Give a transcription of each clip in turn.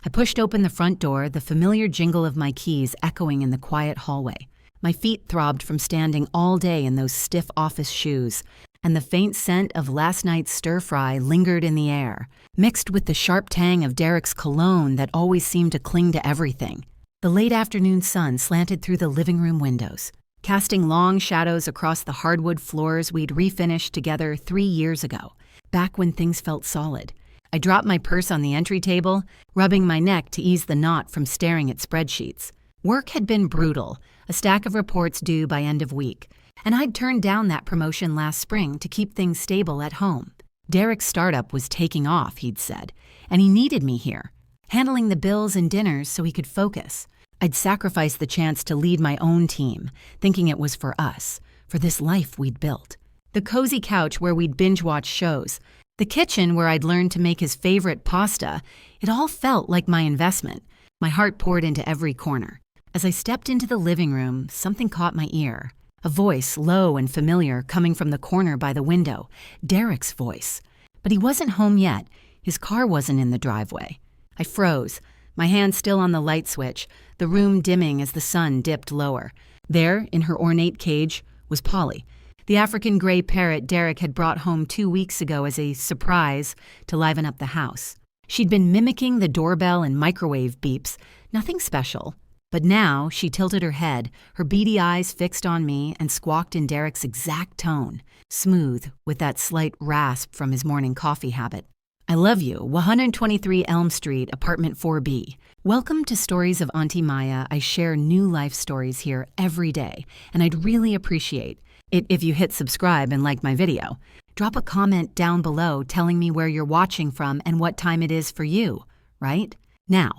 I pushed open the front door, the familiar jingle of my keys echoing in the quiet hallway. My feet throbbed from standing all day in those stiff office shoes, and the faint scent of last night's stir-fry lingered in the air, mixed with the sharp tang of Derek's cologne that always seemed to cling to everything. The late afternoon sun slanted through the living room windows, casting long shadows across the hardwood floors we'd refinished together 3 years ago, back when things felt solid. I dropped my purse on the entry table, rubbing my neck to ease the knot from staring at spreadsheets. Work had been brutal, a stack of reports due by end of week, and I'd turned down that promotion last spring to keep things stable at home. Derek's startup was taking off, he'd said, and he needed me here, handling the bills and dinners so he could focus. I'd sacrificed the chance to lead my own team, thinking it was for us, for this life we'd built. The cozy couch where we'd binge-watch shows, the kitchen where I'd learned to make his favorite pasta, it all felt like my investment. My heart poured into every corner. As I stepped into the living room, something caught my ear. A voice, low and familiar, coming from the corner by the window. Derek's voice. But he wasn't home yet. His car wasn't in the driveway. I froze, my hand still on the light switch, the room dimming as the sun dipped lower. There, in her ornate cage, was Polly, the African gray parrot Derek had brought home 2 weeks ago as a surprise to liven up the house. She'd been mimicking the doorbell and microwave beeps, nothing special. But now she tilted her head, her beady eyes fixed on me, and squawked in Derek's exact tone, smooth, with that slight rasp from his morning coffee habit. I love you, 123 Elm Street, apartment 4B. Welcome to Stories of Auntie Maya. I share new life stories here every day, and I'd really appreciate it if you hit subscribe and like my video. Drop a comment down below telling me where you're watching from and what time it is for you, right? Now,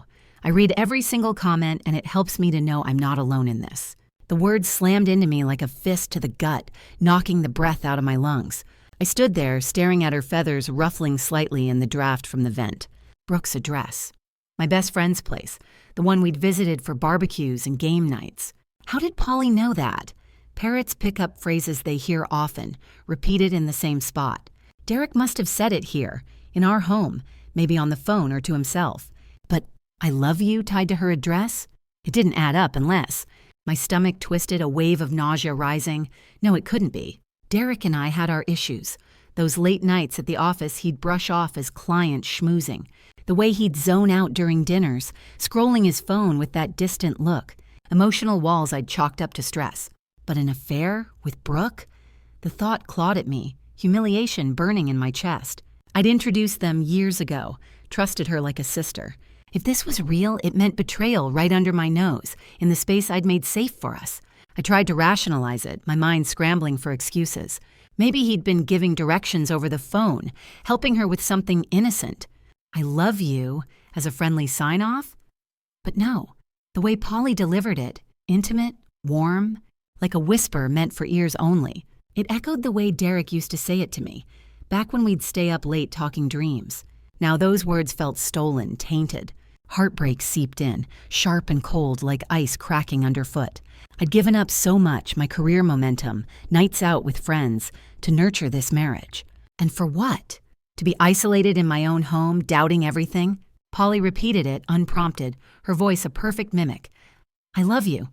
I read every single comment and it helps me to know I'm not alone in this. The words slammed into me like a fist to the gut, knocking the breath out of my lungs. I stood there, staring at her feathers ruffling slightly in the draft from the vent. Brooke's address. My best friend's place, the one we'd visited for barbecues and game nights. How did Polly know that? Parrots pick up phrases they hear often, repeated in the same spot. Derek must have said it here, in our home, maybe on the phone or to himself. But I love you tied to her address? It didn't add up unless. My stomach twisted, a wave of nausea rising. No, it couldn't be. Derek and I had our issues. Those late nights at the office he'd brush off as client schmoozing. The way he'd zone out during dinners, scrolling his phone with that distant look. Emotional walls I'd chalked up to stress. But an affair with Brooke? The thought clawed at me, humiliation burning in my chest. I'd introduced them years ago, trusted her like a sister. If this was real, it meant betrayal right under my nose, in the space I'd made safe for us. I tried to rationalize it, my mind scrambling for excuses. Maybe he'd been giving directions over the phone, helping her with something innocent. I love you, as a friendly sign-off? But no, the way Polly delivered it, intimate, warm, like a whisper meant for ears only. It echoed the way Derek used to say it to me, back when we'd stay up late talking dreams. Now those words felt stolen, tainted. Heartbreak seeped in, sharp and cold like ice cracking underfoot. I'd given up so much, my career momentum, nights out with friends, to nurture this marriage. And for what? To be isolated in my own home, doubting everything? Polly repeated it, unprompted, her voice a perfect mimic. I love you.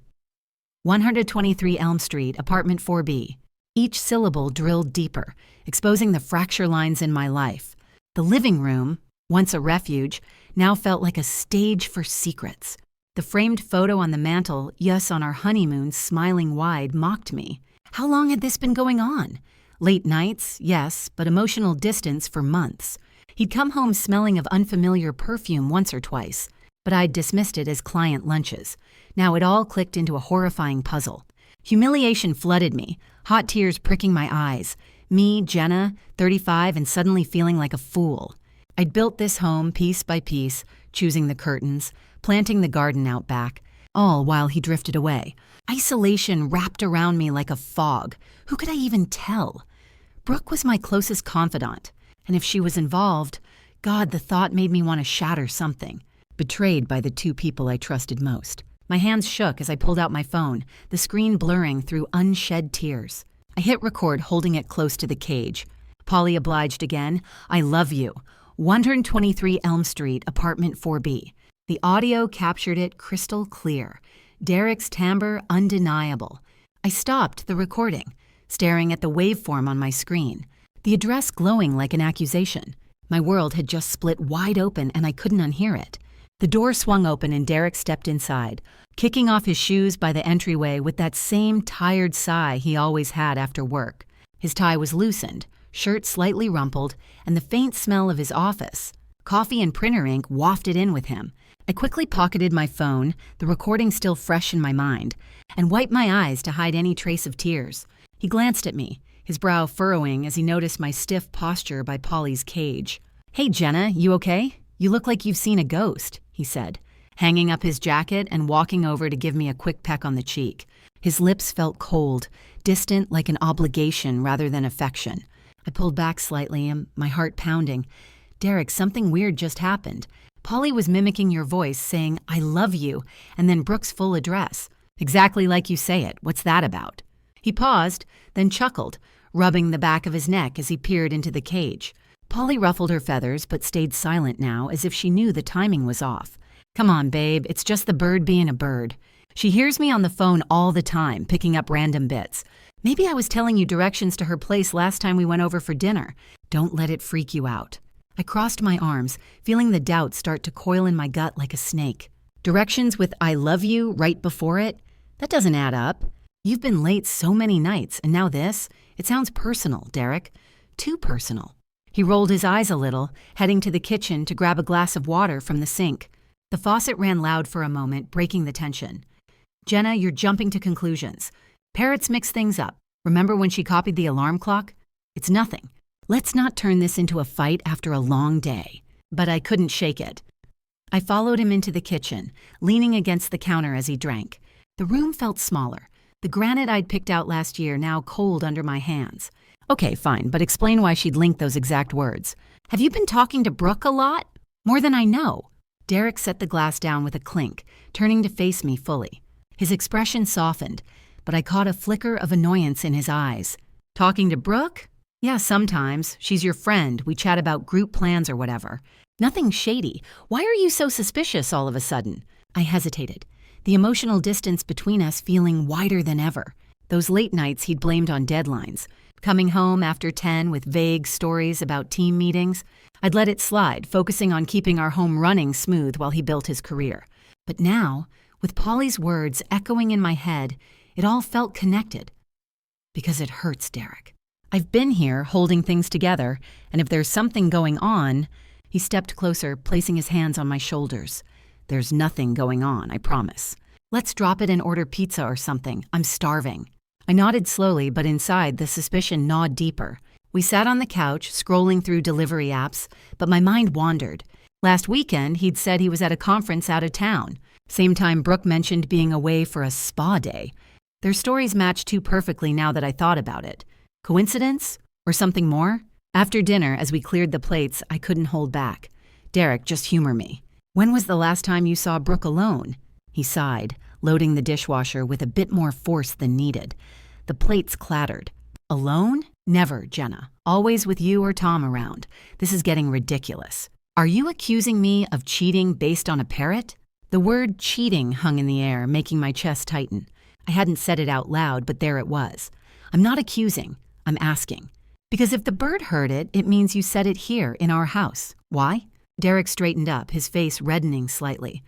123 Elm Street, apartment 4B. Each syllable drilled deeper, exposing the fracture lines in my life. The living room, once a refuge, now felt like a stage for secrets. The framed photo on the mantel, us on our honeymoon, smiling wide, mocked me. How long had this been going on? Late nights, yes, but emotional distance for months. He'd come home smelling of unfamiliar perfume once or twice, but I'd dismissed it as client lunches. Now it all clicked into a horrifying puzzle. Humiliation flooded me, hot tears pricking my eyes. Me, Jenna, 35, and suddenly feeling like a fool. I'd built this home piece by piece, choosing the curtains, planting the garden out back, all while he drifted away. Isolation wrapped around me like a fog. Who could I even tell? Brooke was my closest confidant, and if she was involved, God, the thought made me want to shatter something. Betrayed by the two people I trusted most. My hands shook as I pulled out my phone, the screen blurring through unshed tears. I hit record, holding it close to the cage. Polly obliged again. I love you. 123 Elm Street, apartment 4B. The audio captured it crystal clear. Derek's timbre undeniable. I stopped the recording, staring at the waveform on my screen, the address glowing like an accusation. My world had just split wide open and I couldn't unhear it. The door swung open and Derek stepped inside, kicking off his shoes by the entryway with that same tired sigh he always had after work. His tie was loosened, shirt slightly rumpled, and the faint smell of his office, coffee and printer ink, wafted in with him. I quickly pocketed my phone, the recording still fresh in my mind, and wiped my eyes to hide any trace of tears. He glanced at me, his brow furrowing as he noticed my stiff posture by Polly's cage. "Hey, Jenna, you okay? You look like you've seen a ghost," he said, hanging up his jacket and walking over to give me a quick peck on the cheek. His lips felt cold, distant like an obligation rather than affection. I pulled back slightly, my heart pounding. "Derek, something weird just happened. Polly was mimicking your voice, saying, 'I love you,' and then Brooke's full address. Exactly like you say it. What's that about?" He paused, then chuckled, rubbing the back of his neck as he peered into the cage. Polly ruffled her feathers but stayed silent now, as if she knew the timing was off. "Come on, babe, it's just the bird being a bird. She hears me on the phone all the time, picking up random bits. Maybe I was telling you directions to her place last time we went over for dinner. Don't let it freak you out." I crossed my arms, feeling the doubt start to coil in my gut like a snake. Directions with "I love you" right before it? That doesn't add up. You've been late so many nights, and now this? It sounds personal, Derek. Too personal. He rolled his eyes a little, heading to the kitchen to grab a glass of water from the sink. The faucet ran loud for a moment, breaking the tension. "Jenna, you're jumping to conclusions. Parrots mix things up. Remember when she copied the alarm clock? It's nothing. Let's not turn this into a fight after a long day." But I couldn't shake it. I followed him into the kitchen, leaning against the counter as he drank. The room felt smaller, the granite I'd picked out last year now cold under my hands. "Okay, fine, but explain why she'd linked those exact words. Have you been talking to Brooke a lot? More than I know." Derek set the glass down with a clink, turning to face me fully. His expression softened, but I caught a flicker of annoyance in his eyes. "Talking to Brooke? Yeah, sometimes. She's your friend. We chat about group plans or whatever. Nothing shady. Why are you so suspicious all of a sudden?" I hesitated, the emotional distance between us feeling wider than ever. Those late nights he'd blamed on deadlines. Coming home after 10 with vague stories about team meetings. I'd let it slide, focusing on keeping our home running smooth while he built his career. But now, with Polly's words echoing in my head, it all felt connected. Because it hurts, Derek. I've been here holding things together, and if there's something going on... He stepped closer, placing his hands on my shoulders. "There's nothing going on, I promise. Let's drop it and order pizza or something. I'm starving." I nodded slowly, but inside the suspicion gnawed deeper. We sat on the couch, scrolling through delivery apps, but my mind wandered. Last weekend, he'd said he was at a conference out of town. Same time Brooke mentioned being away for a spa day. Their stories matched too perfectly now that I thought about it. Coincidence? Or something more? After dinner, as we cleared the plates, I couldn't hold back. "Derek, just humor me. When was the last time you saw Brooke alone?" He sighed, loading the dishwasher with a bit more force than needed. The plates clattered. "Alone? Never, Jenna. Always with you or Tom around. This is getting ridiculous. Are you accusing me of cheating based on a parrot?" The word cheating hung in the air, making my chest tighten. I hadn't said it out loud, but there it was. "I'm not accusing. I'm asking. Because if the bird heard it, it means you said it here in our house. Why?" Derek straightened up, his face reddening slightly.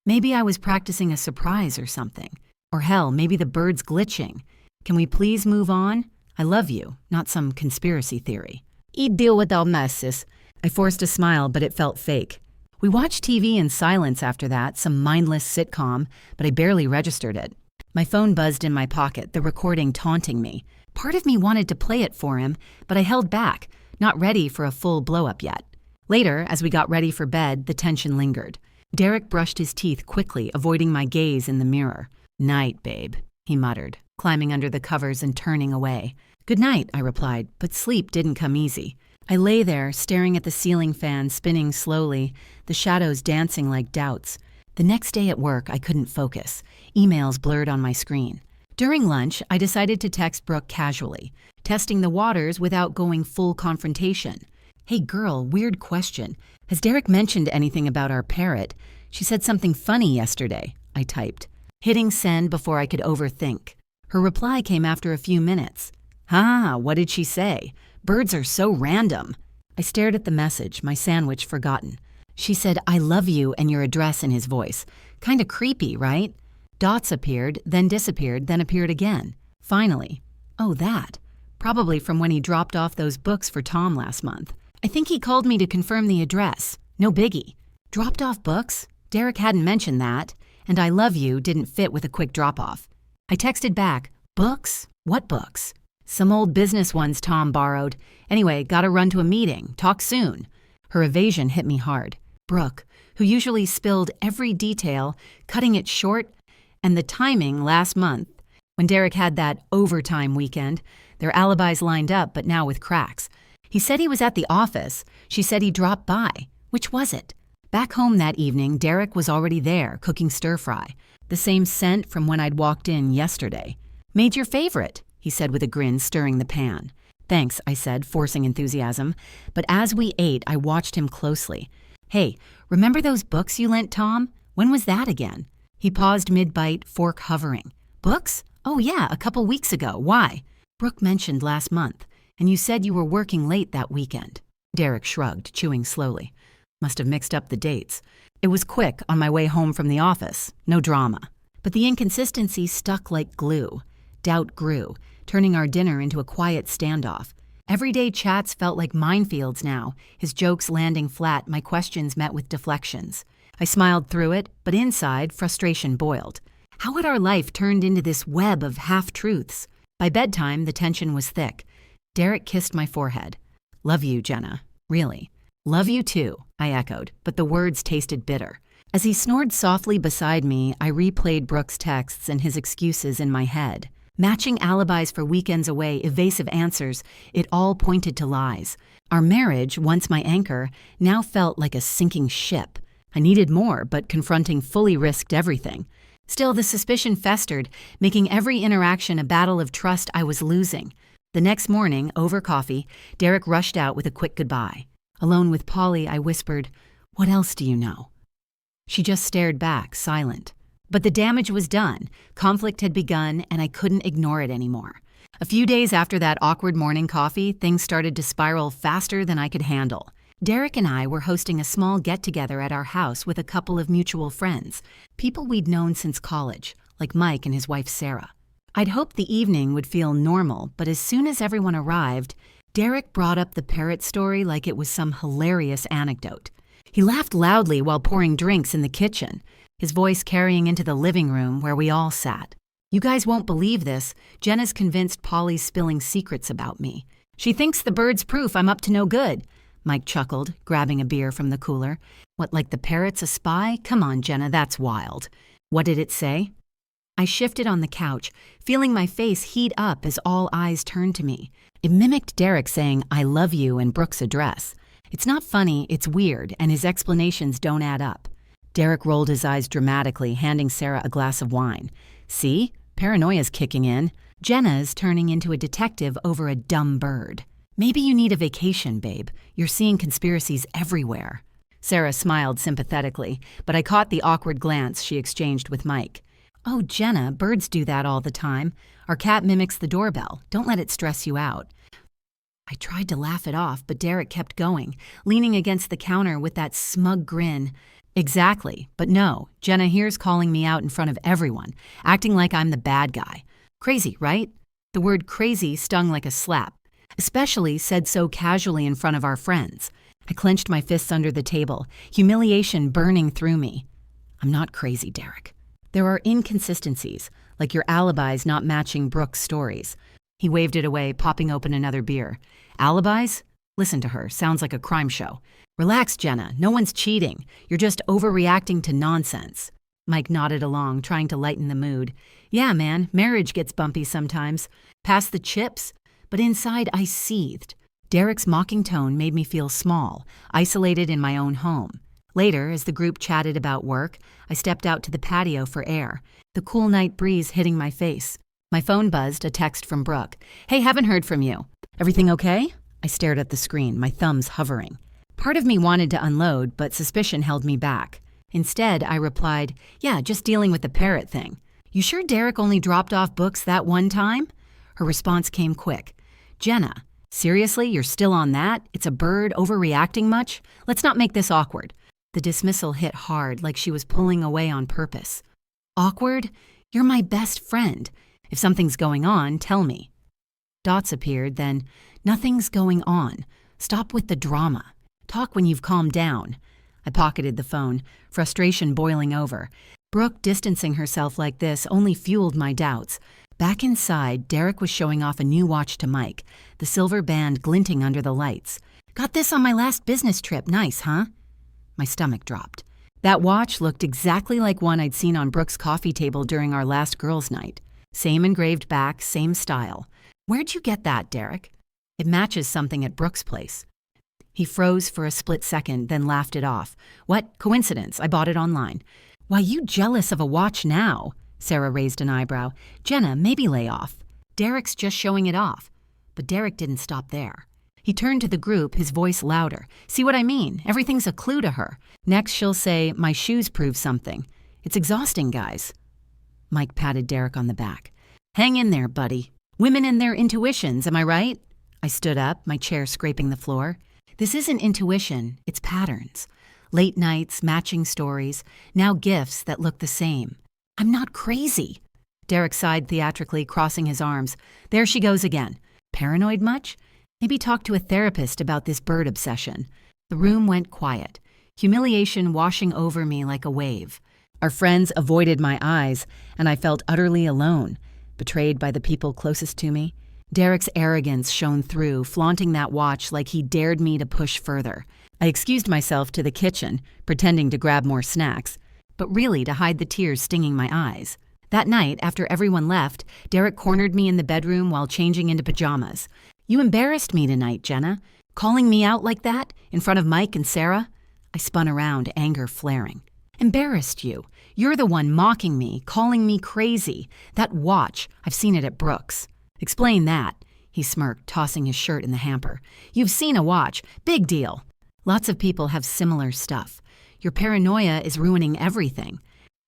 "Maybe I was practicing a surprise or something. Or hell, maybe the bird's glitching. Can we please move on? I love you, not some conspiracy theory." "You deal with our messes." I forced a smile, but it felt fake. We watched TV in silence after that, some mindless sitcom, but I barely registered it. My phone buzzed in my pocket, the recording taunting me. Part of me wanted to play it for him, but I held back, not ready for a full blow-up yet. Later, as we got ready for bed, the tension lingered. Derek brushed his teeth quickly, avoiding my gaze in the mirror. "Night, babe," he muttered, climbing under the covers and turning away. "Good night," I replied, but sleep didn't come easy. I lay there, staring at the ceiling fan spinning slowly, the shadows dancing like doubts. The next day at work, I couldn't focus. Emails blurred on my screen. During lunch, I decided to text Brooke casually, testing the waters without going full confrontation. "Hey girl, weird question. Has Derek mentioned anything about our parrot? She said something funny yesterday, I typed, hitting send before I could overthink. Her reply came after a few minutes. What did she say? Birds are so random. I stared at the message, my sandwich forgotten. She said, I love you, and your address in his voice. Kinda creepy, right? Dots appeared, then disappeared, then appeared again. Finally. Oh, that. Probably from when he dropped off those books for Tom last month. I think he called me to confirm the address. No biggie. Dropped off books? Derek hadn't mentioned that, and I love you didn't fit with a quick drop-off. I texted back, books? What books? Some old business ones Tom borrowed. Anyway, gotta run to a meeting. Talk soon. Her evasion hit me hard. Brooke, who usually spilled every detail, cutting it short, and the timing last month, when Derek had that overtime weekend, their alibis lined up, but now with cracks. He said he was at the office. She said he dropped by. Which was it? Back home that evening, Derek was already there, cooking stir-fry. The same scent from when I'd walked in yesterday. Made your favorite, he said with a grin, stirring the pan. Thanks, I said, forcing enthusiasm. But as we ate, I watched him closely. Hey, remember those books you lent Tom? When was that again? He paused mid-bite, fork hovering. Books? Oh yeah, a couple weeks ago. Why? Brooke mentioned last month, and you said you were working late that weekend. Derek shrugged, chewing slowly. Must have mixed up the dates. It was quick, on my way home from the office. No drama. But the inconsistency stuck like glue. Doubt grew, turning our dinner into a quiet standoff. Everyday chats felt like minefields now, his jokes landing flat, my questions met with deflections. I smiled through it, but inside, frustration boiled. How had our life turned into this web of half-truths? By bedtime, the tension was thick. Derek kissed my forehead. Love you, Jenna. Really. Love you too, I echoed, but the words tasted bitter. As he snored softly beside me, I replayed Brooke's texts and his excuses in my head. Matching alibis for weekends away, evasive answers, it all pointed to lies. Our marriage, once my anchor, now felt like a sinking ship. I needed more, but confronting fully risked everything. Still, the suspicion festered, making every interaction a battle of trust I was losing. The next morning, over coffee, Derek rushed out with a quick goodbye. Alone with Polly, I whispered, "What else do you know?" She just stared back, silent. But the damage was done. Conflict had begun, and I couldn't ignore it anymore. A few days after that awkward morning coffee, things started to spiral faster than I could handle. Derek and I were hosting a small get-together at our house with a couple of mutual friends, people we'd known since college, like Mike and his wife Sarah. I'd hoped the evening would feel normal, but as soon as everyone arrived, Derek brought up the parrot story like it was some hilarious anecdote. He laughed loudly while pouring drinks in the kitchen, his voice carrying into the living room where we all sat. You guys won't believe this. Jenna's convinced Polly's spilling secrets about me. She thinks the bird's proof I'm up to no good. Mike chuckled, grabbing a beer from the cooler. What, like the parrot's a spy? Come on, Jenna, that's wild. What did it say? I shifted on the couch, feeling my face heat up as all eyes turned to me. It mimicked Derek saying, "I love you," and Brooke's address. It's not funny, it's weird, and his explanations don't add up. Derek rolled his eyes dramatically, handing Sarah a glass of wine. See? Paranoia's kicking in. Jenna's turning into a detective over a dumb bird. Maybe you need a vacation, babe. You're seeing conspiracies everywhere. Sarah smiled sympathetically, but I caught the awkward glance she exchanged with Mike. Oh, Jenna, birds do that all the time. Our cat mimics the doorbell. Don't let it stress you out. I tried to laugh it off, but Derek kept going, leaning against the counter with that smug grin. Exactly, but no, Jenna here's calling me out in front of everyone, acting like I'm the bad guy. Crazy, right? The word crazy stung like a slap, especially said so casually in front of our friends. I clenched my fists under the table, humiliation burning through me. I'm not crazy, Derek. There are inconsistencies, like your alibis not matching Brooke's stories. He waved it away, popping open another beer. Alibis? Listen to her, sounds like a crime show. Relax, Jenna, no one's cheating. You're just overreacting to nonsense. Mike nodded along, trying to lighten the mood. Yeah, man, marriage gets bumpy sometimes. Pass the chips? But inside I seethed. Derek's mocking tone made me feel small, isolated in my own home. Later, as the group chatted about work, I stepped out to the patio for air, the cool night breeze hitting my face. My phone buzzed, a text from Brooke. Hey, haven't heard from you. Everything okay? I stared at the screen, my thumbs hovering. Part of me wanted to unload, but suspicion held me back. Instead, I replied, "Yeah, just dealing with the parrot thing." "You sure Derek only dropped off books that one time?" Her response came quick. "Jenna, seriously, you're still on that? It's a bird, overreacting much? Let's not make this awkward." The dismissal hit hard, like she was pulling away on purpose. "Awkward? You're my best friend. If something's going on, tell me." Dots appeared, then, "Nothing's going on. Stop with the drama. Talk when you've calmed down." I pocketed the phone, frustration boiling over. Brooke distancing herself like this only fueled my doubts. Back inside, Derek was showing off a new watch to Mike, the silver band glinting under the lights. "Got this on my last business trip. Nice, huh?" My stomach dropped. That watch looked exactly like one I'd seen on Brooke's coffee table during our last girls' night. Same engraved back, same style. "Where'd you get that, Derek?" "It matches something at Brooke's place." He froze for a split second, then laughed it off. "What? Coincidence. I bought it online." "Why, you jealous of a watch now?" Sarah raised an eyebrow. "Jenna, maybe lay off. Derek's just showing it off." But Derek didn't stop there. He turned to the group, his voice louder. "See what I mean? Everything's a clue to her. Next she'll say, 'My shoes prove something.' It's exhausting, guys." Mike patted Derek on the back. "Hang in there, buddy. Women and their intuitions, am I right?" I stood up, my chair scraping the floor. "This isn't intuition, it's patterns. Late nights, matching stories, now gifts that look the same. I'm not crazy." Derek sighed theatrically, crossing his arms. "There she goes again. Paranoid much? Maybe talk to a therapist about this bird obsession." The room went quiet, humiliation washing over me like a wave. Our friends avoided my eyes, and I felt utterly alone, betrayed by the people closest to me. Derek's arrogance shone through, flaunting that watch like he dared me to push further. I excused myself to the kitchen, pretending to grab more snacks, but really to hide the tears stinging my eyes. That night, after everyone left, Derek cornered me in the bedroom while changing into pajamas. "You embarrassed me tonight, Jenna. Calling me out like that, in front of Mike and Sarah?" I spun around, anger flaring. "Embarrassed you? You're the one mocking me, calling me crazy. That watch, I've seen it at Brooks." "Explain that," he smirked, tossing his shirt in the hamper. "You've seen a watch. Big deal." "Lots of people have similar stuff. Your paranoia is ruining everything."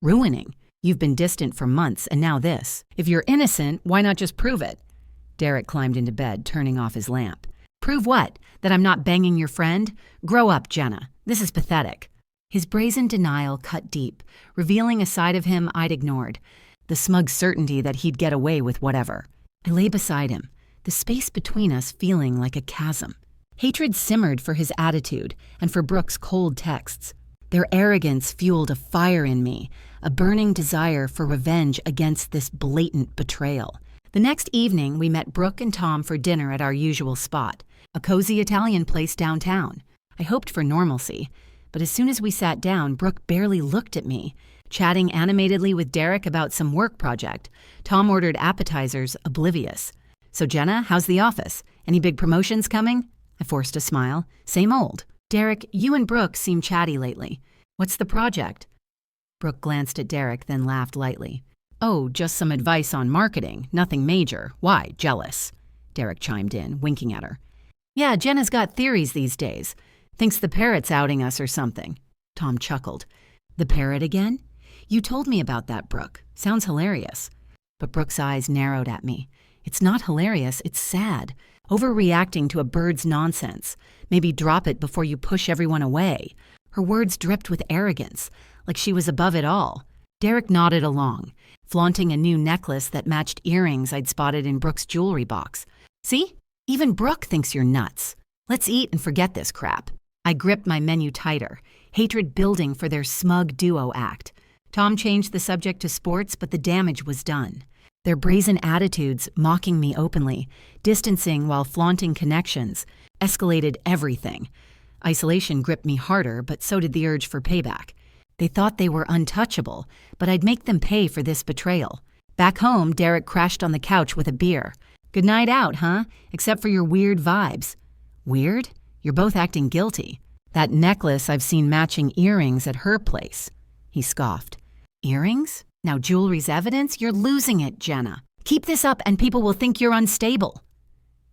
"Ruining? You've been distant for months, and now this. If you're innocent, why not just prove it?" Derek climbed into bed, turning off his lamp. "Prove what? That I'm not banging your friend? Grow up, Jenna. This is pathetic." His brazen denial cut deep, revealing a side of him I'd ignored, the smug certainty that he'd get away with whatever. I lay beside him, the space between us feeling like a chasm. Hatred simmered for his attitude and for Brooke's cold texts. Their arrogance fueled a fire in me, a burning desire for revenge against this blatant betrayal. The next evening, we met Brooke and Tom for dinner at our usual spot, a cozy Italian place downtown. I hoped for normalcy, but as soon as we sat down, Brooke barely looked at me. Chatting animatedly with Derek about some work project, Tom ordered appetizers, oblivious. "So Jenna, how's the office? Any big promotions coming?" I forced a smile. "Same old." "Derek, you and Brooke seem chatty lately. What's the project?" Brooke glanced at Derek, then laughed lightly. "Oh, just some advice on marketing. Nothing major. Why, jealous?" Derek chimed in, winking at her. "Yeah, Jenna's got theories these days. Thinks the parrot's outing us or something." Tom chuckled. "The parrot again? You told me about that, Brooke. Sounds hilarious." But Brooke's eyes narrowed at me. "It's not hilarious, it's sad. Overreacting to a bird's nonsense. Maybe drop it before you push everyone away." Her words dripped with arrogance, like she was above it all. Derek nodded along, flaunting a new necklace that matched earrings I'd spotted in Brooke's jewelry box. "See? Even Brooke thinks you're nuts. Let's eat and forget this crap." I gripped my menu tighter, hatred building for their smug duo act. Tom changed the subject to sports, but the damage was done. Their brazen attitudes, mocking me openly, distancing while flaunting connections, escalated everything. Isolation gripped me harder, but so did the urge for payback. They thought they were untouchable, but I'd make them pay for this betrayal. Back home, Derek crashed on the couch with a beer. "Good night out, huh? Except for your weird vibes." "Weird? You're both acting guilty." "That necklace I've seen matching earrings at her place." He scoffed. "Earrings? Now jewelry's evidence? You're losing it, Jenna. Keep this up and people will think you're unstable."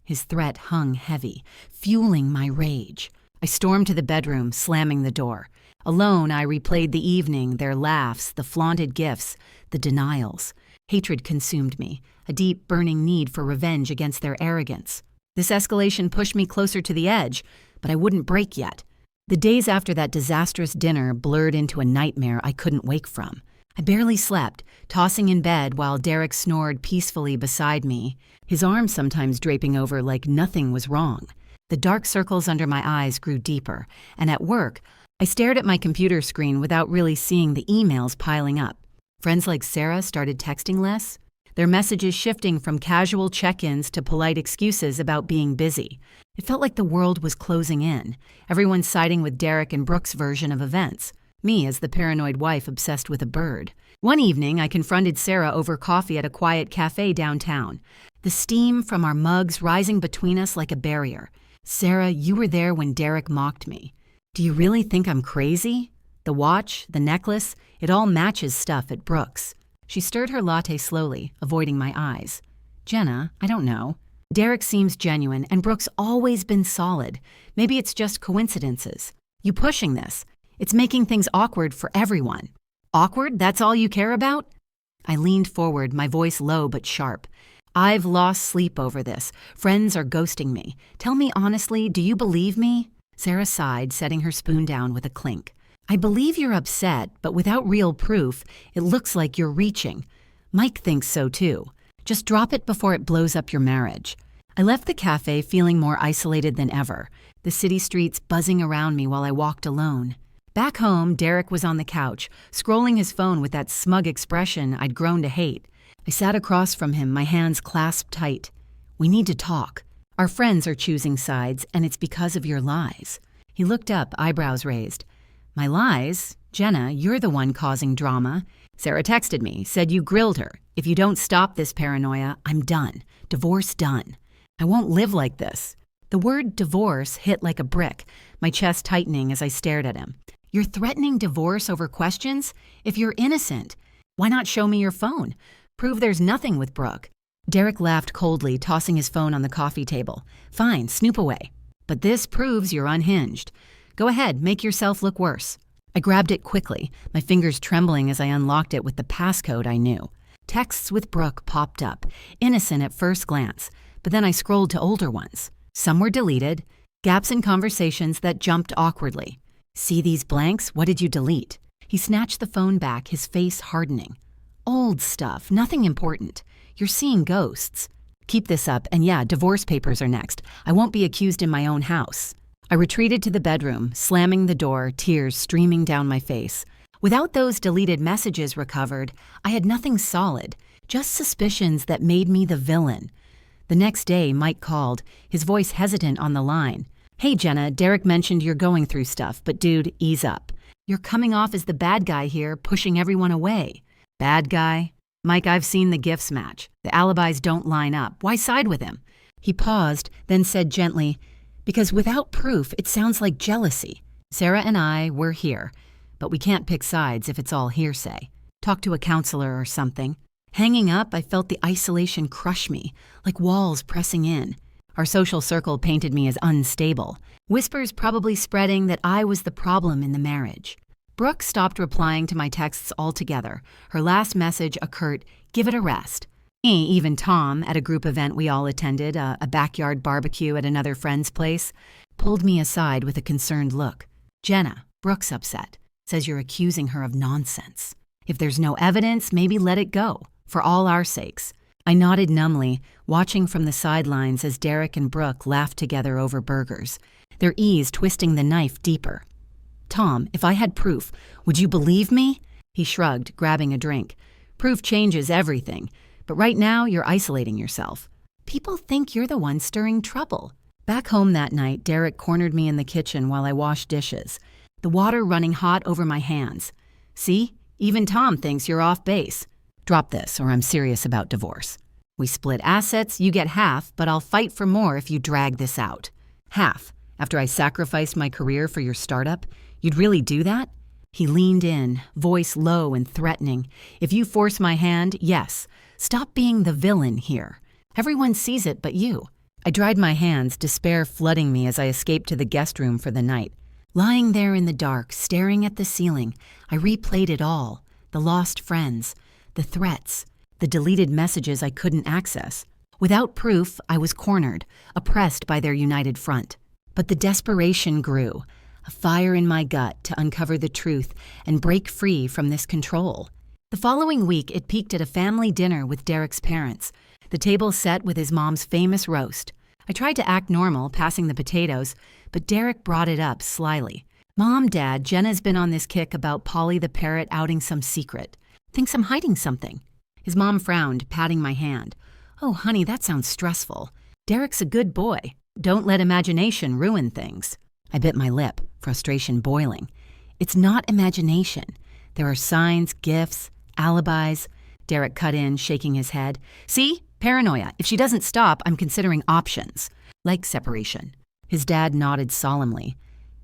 His threat hung heavy, fueling my rage. I stormed to the bedroom, slamming the door. Alone, I replayed the evening, their laughs, the flaunted gifts, the denials. Hatred consumed me, a deep, burning need for revenge against their arrogance. This escalation pushed me closer to the edge, but I wouldn't break yet. The days after that disastrous dinner blurred into a nightmare I couldn't wake from. I barely slept, tossing in bed while Derek snored peacefully beside me, his arms sometimes draping over like nothing was wrong. The dark circles under my eyes grew deeper, and at work, I stared at my computer screen without really seeing the emails piling up. Friends like Sarah started texting less, their messages shifting from casual check-ins to polite excuses about being busy. It felt like the world was closing in, everyone siding with Derek and Brooke's version of events, me as the paranoid wife obsessed with a bird. One evening, I confronted Sarah over coffee at a quiet cafe downtown, the steam from our mugs rising between us like a barrier. "Sarah, you were there when Derek mocked me. Do you really think I'm crazy? The watch, the necklace, it all matches stuff at Brooke's." She stirred her latte slowly, avoiding my eyes. "Jenna, I don't know. Derek seems genuine, and Brooke's always been solid. Maybe it's just coincidences. You pushing this. It's making things awkward for everyone." "Awkward? That's all you care about?" I leaned forward, my voice low but sharp. "I've lost sleep over this. Friends are ghosting me. Tell me honestly, do you believe me?" Sarah sighed, setting her spoon down with a clink. "I believe you're upset, but without real proof, it looks like you're reaching. Mike thinks so too. Just drop it before it blows up your marriage." I left the cafe feeling more isolated than ever, the city streets buzzing around me while I walked alone. Back home, Derek was on the couch, scrolling his phone with that smug expression I'd grown to hate. I sat across from him, my hands clasped tight. "We need to talk. Our friends are choosing sides, and it's because of your lies." He looked up, eyebrows raised. "My lies? Jenna, you're the one causing drama. Sarah texted me, said you grilled her. If you don't stop this paranoia, I'm done. Divorce done. I won't live like this." The word divorce hit like a brick, my chest tightening as I stared at him. "You're threatening divorce over questions? If you're innocent, why not show me your phone? Prove there's nothing with Brooke." Derek laughed coldly, tossing his phone on the coffee table. "Fine, snoop away. But this proves you're unhinged. Go ahead, make yourself look worse." I grabbed it quickly, my fingers trembling as I unlocked it with the passcode I knew. Texts with Brooke popped up, innocent at first glance, but then I scrolled to older ones. Some were deleted, gaps in conversations that jumped awkwardly. "See these blanks? What did you delete?" He snatched the phone back, his face hardening. "Old stuff, nothing important. You're seeing ghosts. Keep this up, and yeah, divorce papers are next. I won't be accused in my own house." I retreated to the bedroom, slamming the door, tears streaming down my face. Without those deleted messages recovered, I had nothing solid, just suspicions that made me the villain. The next day, Mike called, his voice hesitant on the line. "Hey, Jenna, Derek mentioned you're going through stuff, but dude, ease up. You're coming off as the bad guy here, pushing everyone away." "Bad guy? Mike, I've seen the gifts match. The alibis don't line up. Why side with him?" He paused, then said gently, "Because without proof, it sounds like jealousy. Sarah and I, we're here, but we can't pick sides if it's all hearsay. Talk to a counselor or something." Hanging up, I felt the isolation crush me, like walls pressing in. Our social circle painted me as unstable, whispers probably spreading that I was the problem in the marriage. Brooke stopped replying to my texts altogether. Her last message a curt, "Give it a rest." Even Tom, at a group event we all attended, a backyard barbecue at another friend's place, pulled me aside with a concerned look. "Jenna, Brooke's upset. Says you're accusing her of nonsense. If there's no evidence, maybe let it go, for all our sakes." I nodded numbly, watching from the sidelines as Derek and Brooke laughed together over burgers, their ease twisting the knife deeper. "Tom, if I had proof, would you believe me?" He shrugged, grabbing a drink. "Proof changes everything, but right now you're isolating yourself. People think you're the one stirring trouble." Back home that night, Derek cornered me in the kitchen while I washed dishes, the water running hot over my hands. "See, even Tom thinks you're off base. Drop this, or I'm serious about divorce. We split assets, you get half, but I'll fight for more if you drag this out." "Half? After I sacrificed my career for your startup? You'd really do that?" He leaned in, voice low and threatening. "If you force my hand, yes. Stop being the villain here. Everyone sees it but you." I dried my hands, despair flooding me as I escaped to the guest room for the night. Lying there in the dark, staring at the ceiling, I replayed it all: the lost friends, the threats, the deleted messages I couldn't access. Without proof, I was cornered, oppressed by their united front. But the desperation grew, a fire in my gut to uncover the truth and break free from this control. The following week, it peaked at a family dinner with Derek's parents, the table set with his mom's famous roast. I tried to act normal, passing the potatoes, but Derek brought it up slyly. "Mom, Dad, Jenna's been on this kick about Polly the parrot outing some secret. Thinks I'm hiding something." His mom frowned, patting my hand. "Oh, honey, that sounds stressful. Derek's a good boy. Don't let imagination ruin things." I bit my lip, frustration boiling. "It's not imagination. There are signs, gifts, alibis." Derek cut in, shaking his head. "See? Paranoia. If she doesn't stop, I'm considering options, like separation." His dad nodded solemnly.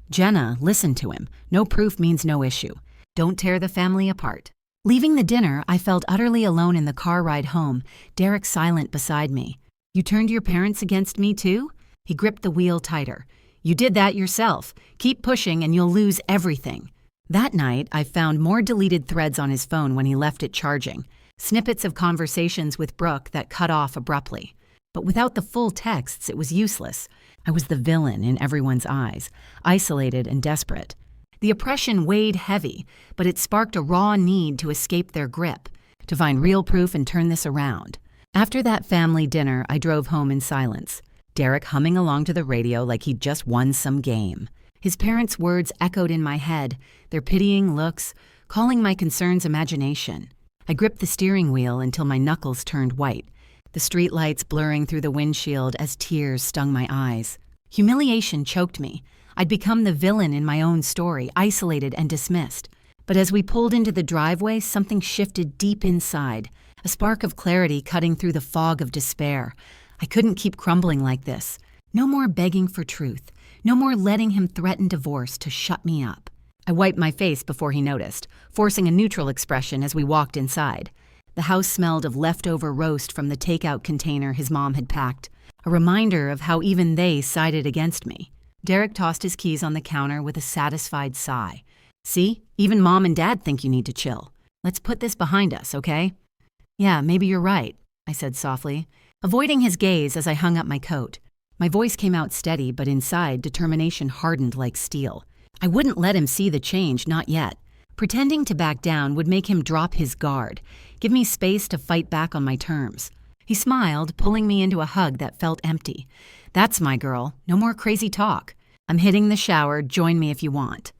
"Jenna, listen to him. No proof means no issue. Don't tear the family apart." Leaving the dinner, I felt utterly alone in the car ride home, Derek silent beside me. "You turned your parents against me too?" He gripped the wheel tighter. "You did that yourself. Keep pushing and you'll lose everything." That night, I found more deleted threads on his phone when he left it charging. Snippets of conversations with Brooke that cut off abruptly. But without the full texts, it was useless. I was the villain in everyone's eyes, isolated and desperate. The oppression weighed heavy, but it sparked a raw need to escape their grip, to find real proof and turn this around. After that family dinner, I drove home in silence, Derek humming along to the radio like he'd just won some game. His parents' words echoed in my head, their pitying looks, calling my concerns imagination. I gripped the steering wheel until my knuckles turned white, the streetlights blurring through the windshield as tears stung my eyes. Humiliation choked me. I'd become the villain in my own story, isolated and dismissed. But as we pulled into the driveway, something shifted deep inside, a spark of clarity cutting through the fog of despair. I couldn't keep crumbling like this. No more begging for truth. No more letting him threaten divorce to shut me up. I wiped my face before he noticed, forcing a neutral expression as we walked inside. The house smelled of leftover roast from the takeout container his mom had packed, a reminder of how even they sided against me. Derek tossed his keys on the counter with a satisfied sigh. "See, even Mom and Dad think you need to chill. Let's put this behind us, okay?" "Yeah, maybe you're right," I said softly, avoiding his gaze as I hung up my coat. My voice came out steady, but inside, determination hardened like steel. I wouldn't let him see the change, not yet. Pretending to back down would make him drop his guard, give me space to fight back on my terms. He smiled, pulling me into a hug that felt empty. "That's my girl. No more crazy talk. I'm hitting the shower. Join me if you want."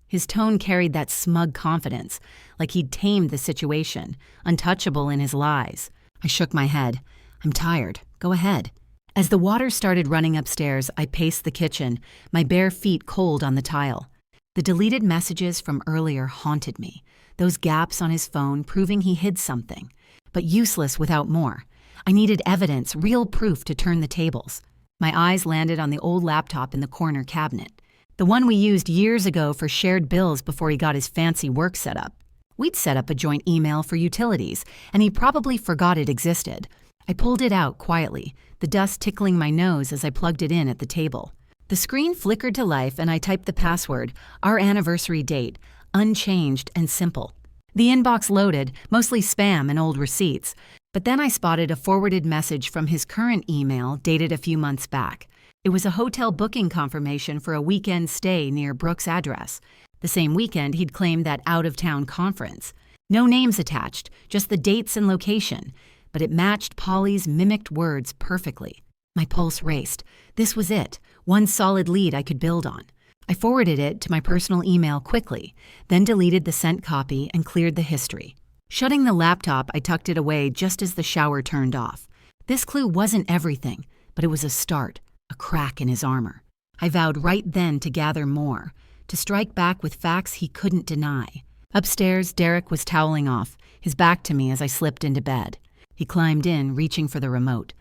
His tone carried that smug confidence, like he'd tamed the situation, untouchable in his lies. I shook my head. "I'm tired. Go ahead." As the water started running upstairs, I paced the kitchen, my bare feet cold on the tile. The deleted messages from earlier haunted me, those gaps on his phone proving he hid something, but useless without more. I needed evidence, real proof to turn the tables. My eyes landed on the old laptop in the corner cabinet, the one we used years ago for shared bills before he got his fancy work set up. We'd set up a joint email for utilities, and he probably forgot it existed. I pulled it out quietly, the dust tickling my nose as I plugged it in at the table. The screen flickered to life and I typed the password, our anniversary date, unchanged and simple. The inbox loaded, mostly spam and old receipts, but then I spotted a forwarded message from his current email dated a few months back. It was a hotel booking confirmation for a weekend stay near Brooke's address. The same weekend he'd claimed that out-of-town conference. No names attached, just the dates and location. But it matched Polly's mimicked words perfectly. My pulse raced. This was it, one solid lead I could build on. I forwarded it to my personal email quickly, then deleted the sent copy and cleared the history. Shutting the laptop, I tucked it away just as the shower turned off. This clue wasn't everything, but it was a start, a crack in his armor. I vowed right then to gather more, to strike back with facts he couldn't deny. Upstairs, Derek was toweling off, his back to me as I slipped into bed. He climbed in, reaching for the remote.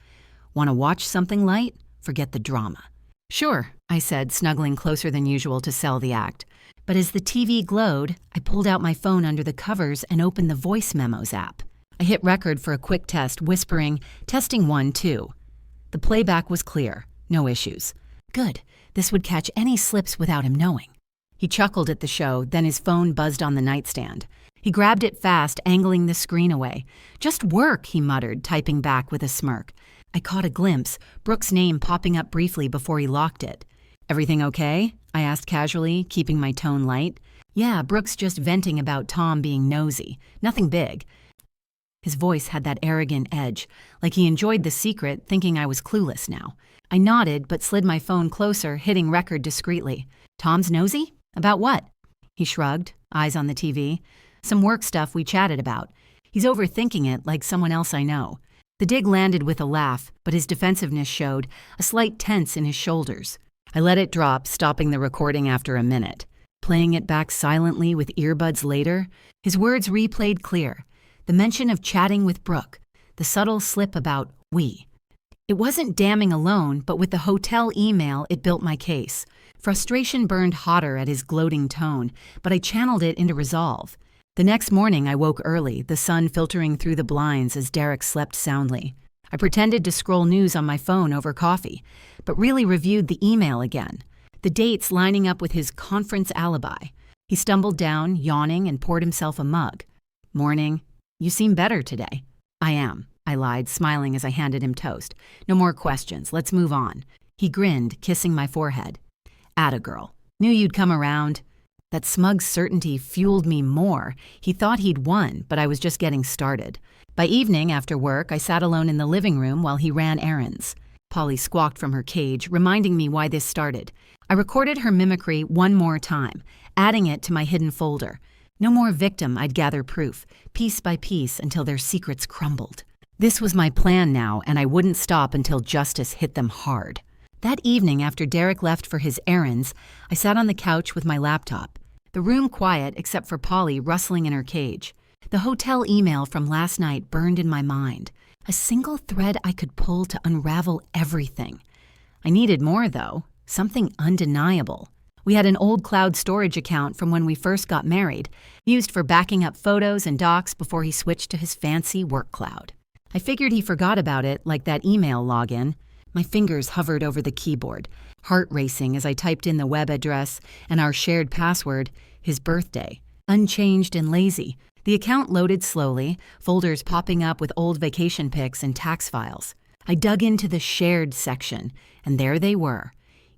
"Want to watch something light? Forget the drama." "Sure," I said, snuggling closer than usual to sell the act. But as the TV glowed, I pulled out my phone under the covers and opened the voice memos app. I hit record for a quick test, whispering, "Testing 1, 2." The playback was clear, no issues. Good. This would catch any slips without him knowing. He chuckled at the show, then his phone buzzed on the nightstand. He grabbed it fast, angling the screen away. "Just work," he muttered, typing back with a smirk. I caught a glimpse, Brooke's name popping up briefly before he locked it. "Everything okay?" I asked casually, keeping my tone light. "Yeah, Brooke's just venting about Tom being nosy. Nothing big." His voice had that arrogant edge, like he enjoyed the secret, thinking I was clueless now. I nodded, but slid my phone closer, hitting record discreetly. "Tom's nosy? About what?" He shrugged, eyes on the TV. "Some work stuff we chatted about. He's overthinking it like someone else I know." The dig landed with a laugh, but his defensiveness showed, a slight tense in his shoulders. I let it drop, stopping the recording after a minute. Playing it back silently with earbuds later, his words replayed clear. The mention of chatting with Brooke, the subtle slip about we. It wasn't damning alone, but with the hotel email, it built my case. Frustration burned hotter at his gloating tone, but I channeled it into resolve. The next morning, I woke early, the sun filtering through the blinds as Derek slept soundly. I pretended to scroll news on my phone over coffee, but really reviewed the email again, the dates lining up with his conference alibi. He stumbled down, yawning, and poured himself a mug. "Morning. You seem better today." "I am," I lied, smiling as I handed him toast. "No more questions. Let's move on." He grinned, kissing my forehead. "Atta girl. Knew you'd come around." That smug certainty fueled me more. He thought he'd won, but I was just getting started. By evening, after work, I sat alone in the living room while he ran errands. Polly squawked from her cage, reminding me why this started. I recorded her mimicry one more time, adding it to my hidden folder. No more victim, I'd gather proof, piece by piece, until their secrets crumbled. This was my plan now, and I wouldn't stop until justice hit them hard. That evening, after Derek left for his errands, I sat on the couch with my laptop. The room quiet except for Polly rustling in her cage. The hotel email from last night burned in my mind. A single thread I could pull to unravel everything. I needed more, though. Something undeniable. We had an old cloud storage account from when we first got married, used for backing up photos and docs before he switched to his fancy work cloud. I figured he forgot about it, like that email login. My fingers hovered over the keyboard, heart racing as I typed in the web address and our shared password, his birthday. Unchanged and lazy, the account loaded slowly, folders popping up with old vacation pics and tax files. I dug into the shared section, and there they were.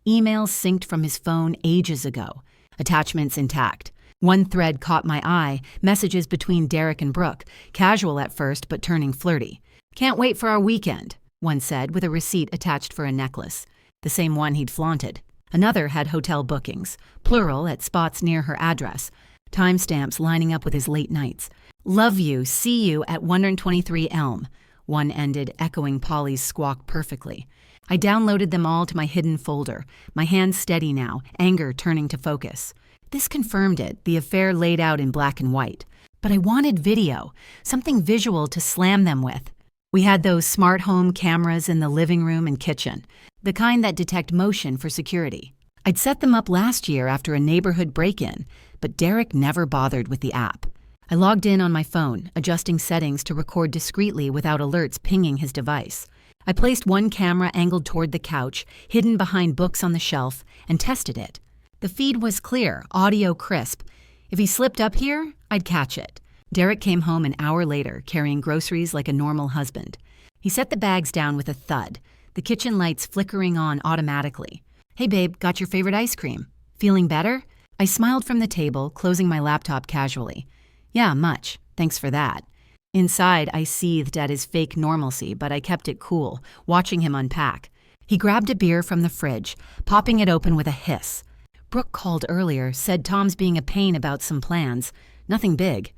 Emails synced from his phone ages ago, attachments intact. One thread caught my eye, messages between Derek and Brooke, casual at first but turning flirty. "Can't wait for our weekend," one said with a receipt attached for a necklace, the same one he'd flaunted. Another had hotel bookings, plural at spots near her address, timestamps lining up with his late nights. "Love you, see you at 123 Elm," one ended, echoing Polly's squawk perfectly. I downloaded them all to my hidden folder, my hands steady now, anger turning to focus. This confirmed it, the affair laid out in black and white. But I wanted video, something visual to slam them with. We had those smart home cameras in the living room and kitchen, the kind that detect motion for security. I'd set them up last year after a neighborhood break-in, but Derek never bothered with the app. I logged in on my phone, adjusting settings to record discreetly without alerts pinging his device. I placed one camera angled toward the couch, hidden behind books on the shelf, and tested it. The feed was clear, audio crisp. If he slipped up here, I'd catch it. Derek came home an hour later, carrying groceries like a normal husband. He set the bags down with a thud, the kitchen lights flickering on automatically. "Hey babe, got your favorite ice cream? Feeling better?" I smiled from the table, closing my laptop casually. "Yeah, much. Thanks for that." Inside, I seethed at his fake normalcy, but I kept it cool, watching him unpack. He grabbed a beer from the fridge, popping it open with a hiss. Brooke called earlier, said Tom's being a pain about some plans. Nothing big.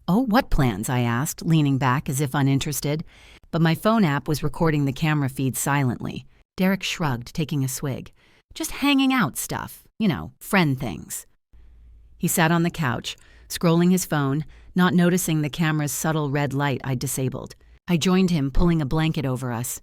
"Oh, what plans?" I asked, leaning back as if uninterested. But my phone app was recording the camera feed silently. Derek shrugged, taking a swig. "Just hanging out stuff. You know, friend things." He sat on the couch, scrolling his phone, not noticing the camera's subtle red light I'd disabled. I joined him, pulling a blanket over us.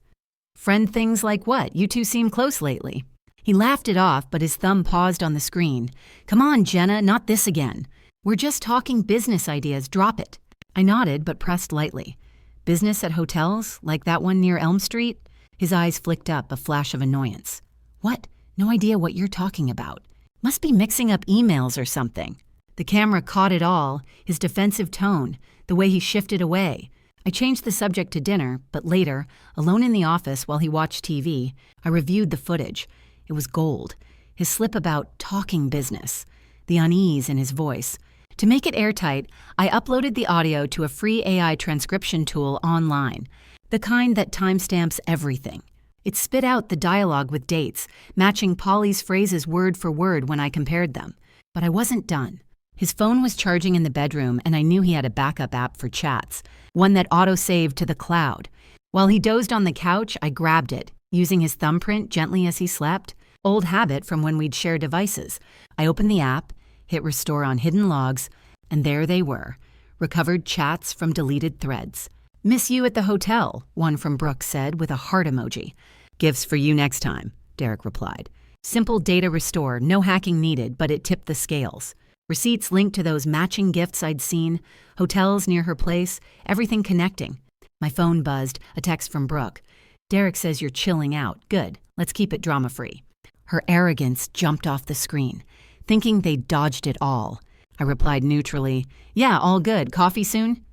"Friend things like what? You two seem close lately." He laughed it off, but his thumb paused on the screen. "Come on, Jenna, not this again. We're just talking business ideas, drop it." I nodded, but pressed lightly. "Business at hotels, like that one near Elm Street?" His eyes flicked up, a flash of annoyance. "What? No idea what you're talking about. Must be mixing up emails or something. The camera caught it all, his defensive tone, the way he shifted away. I changed the subject to dinner, but later, alone in the office while he watched TV, I reviewed the footage. It was gold. His slip about talking business, the unease in his voice. To make it airtight, I uploaded the audio to a free AI transcription tool online, the kind that timestamps everything. It spit out the dialogue with dates, matching Polly's phrases word for word when I compared them. But I wasn't done. His phone was charging in the bedroom, and I knew he had a backup app for chats, one that auto-saved to the cloud. While he dozed on the couch, I grabbed it, using his thumbprint gently as he slept. Old habit from when we'd share devices. I opened the app, hit restore on hidden logs, and there they were, recovered chats from deleted threads. "Miss you at the hotel," one from Brooke said with a heart emoji. "Gifts for you next time," Derek replied. Simple data restore, no hacking needed, but it tipped the scales. Receipts linked to those matching gifts I'd seen, hotels near her place, everything connecting. My phone buzzed, a text from Brooke. "Derek says you're chilling out. Good. Let's keep it drama-free." Her arrogance jumped off the screen, thinking they'd dodged it all. I replied neutrally, "Yeah, all good. Coffee soon?"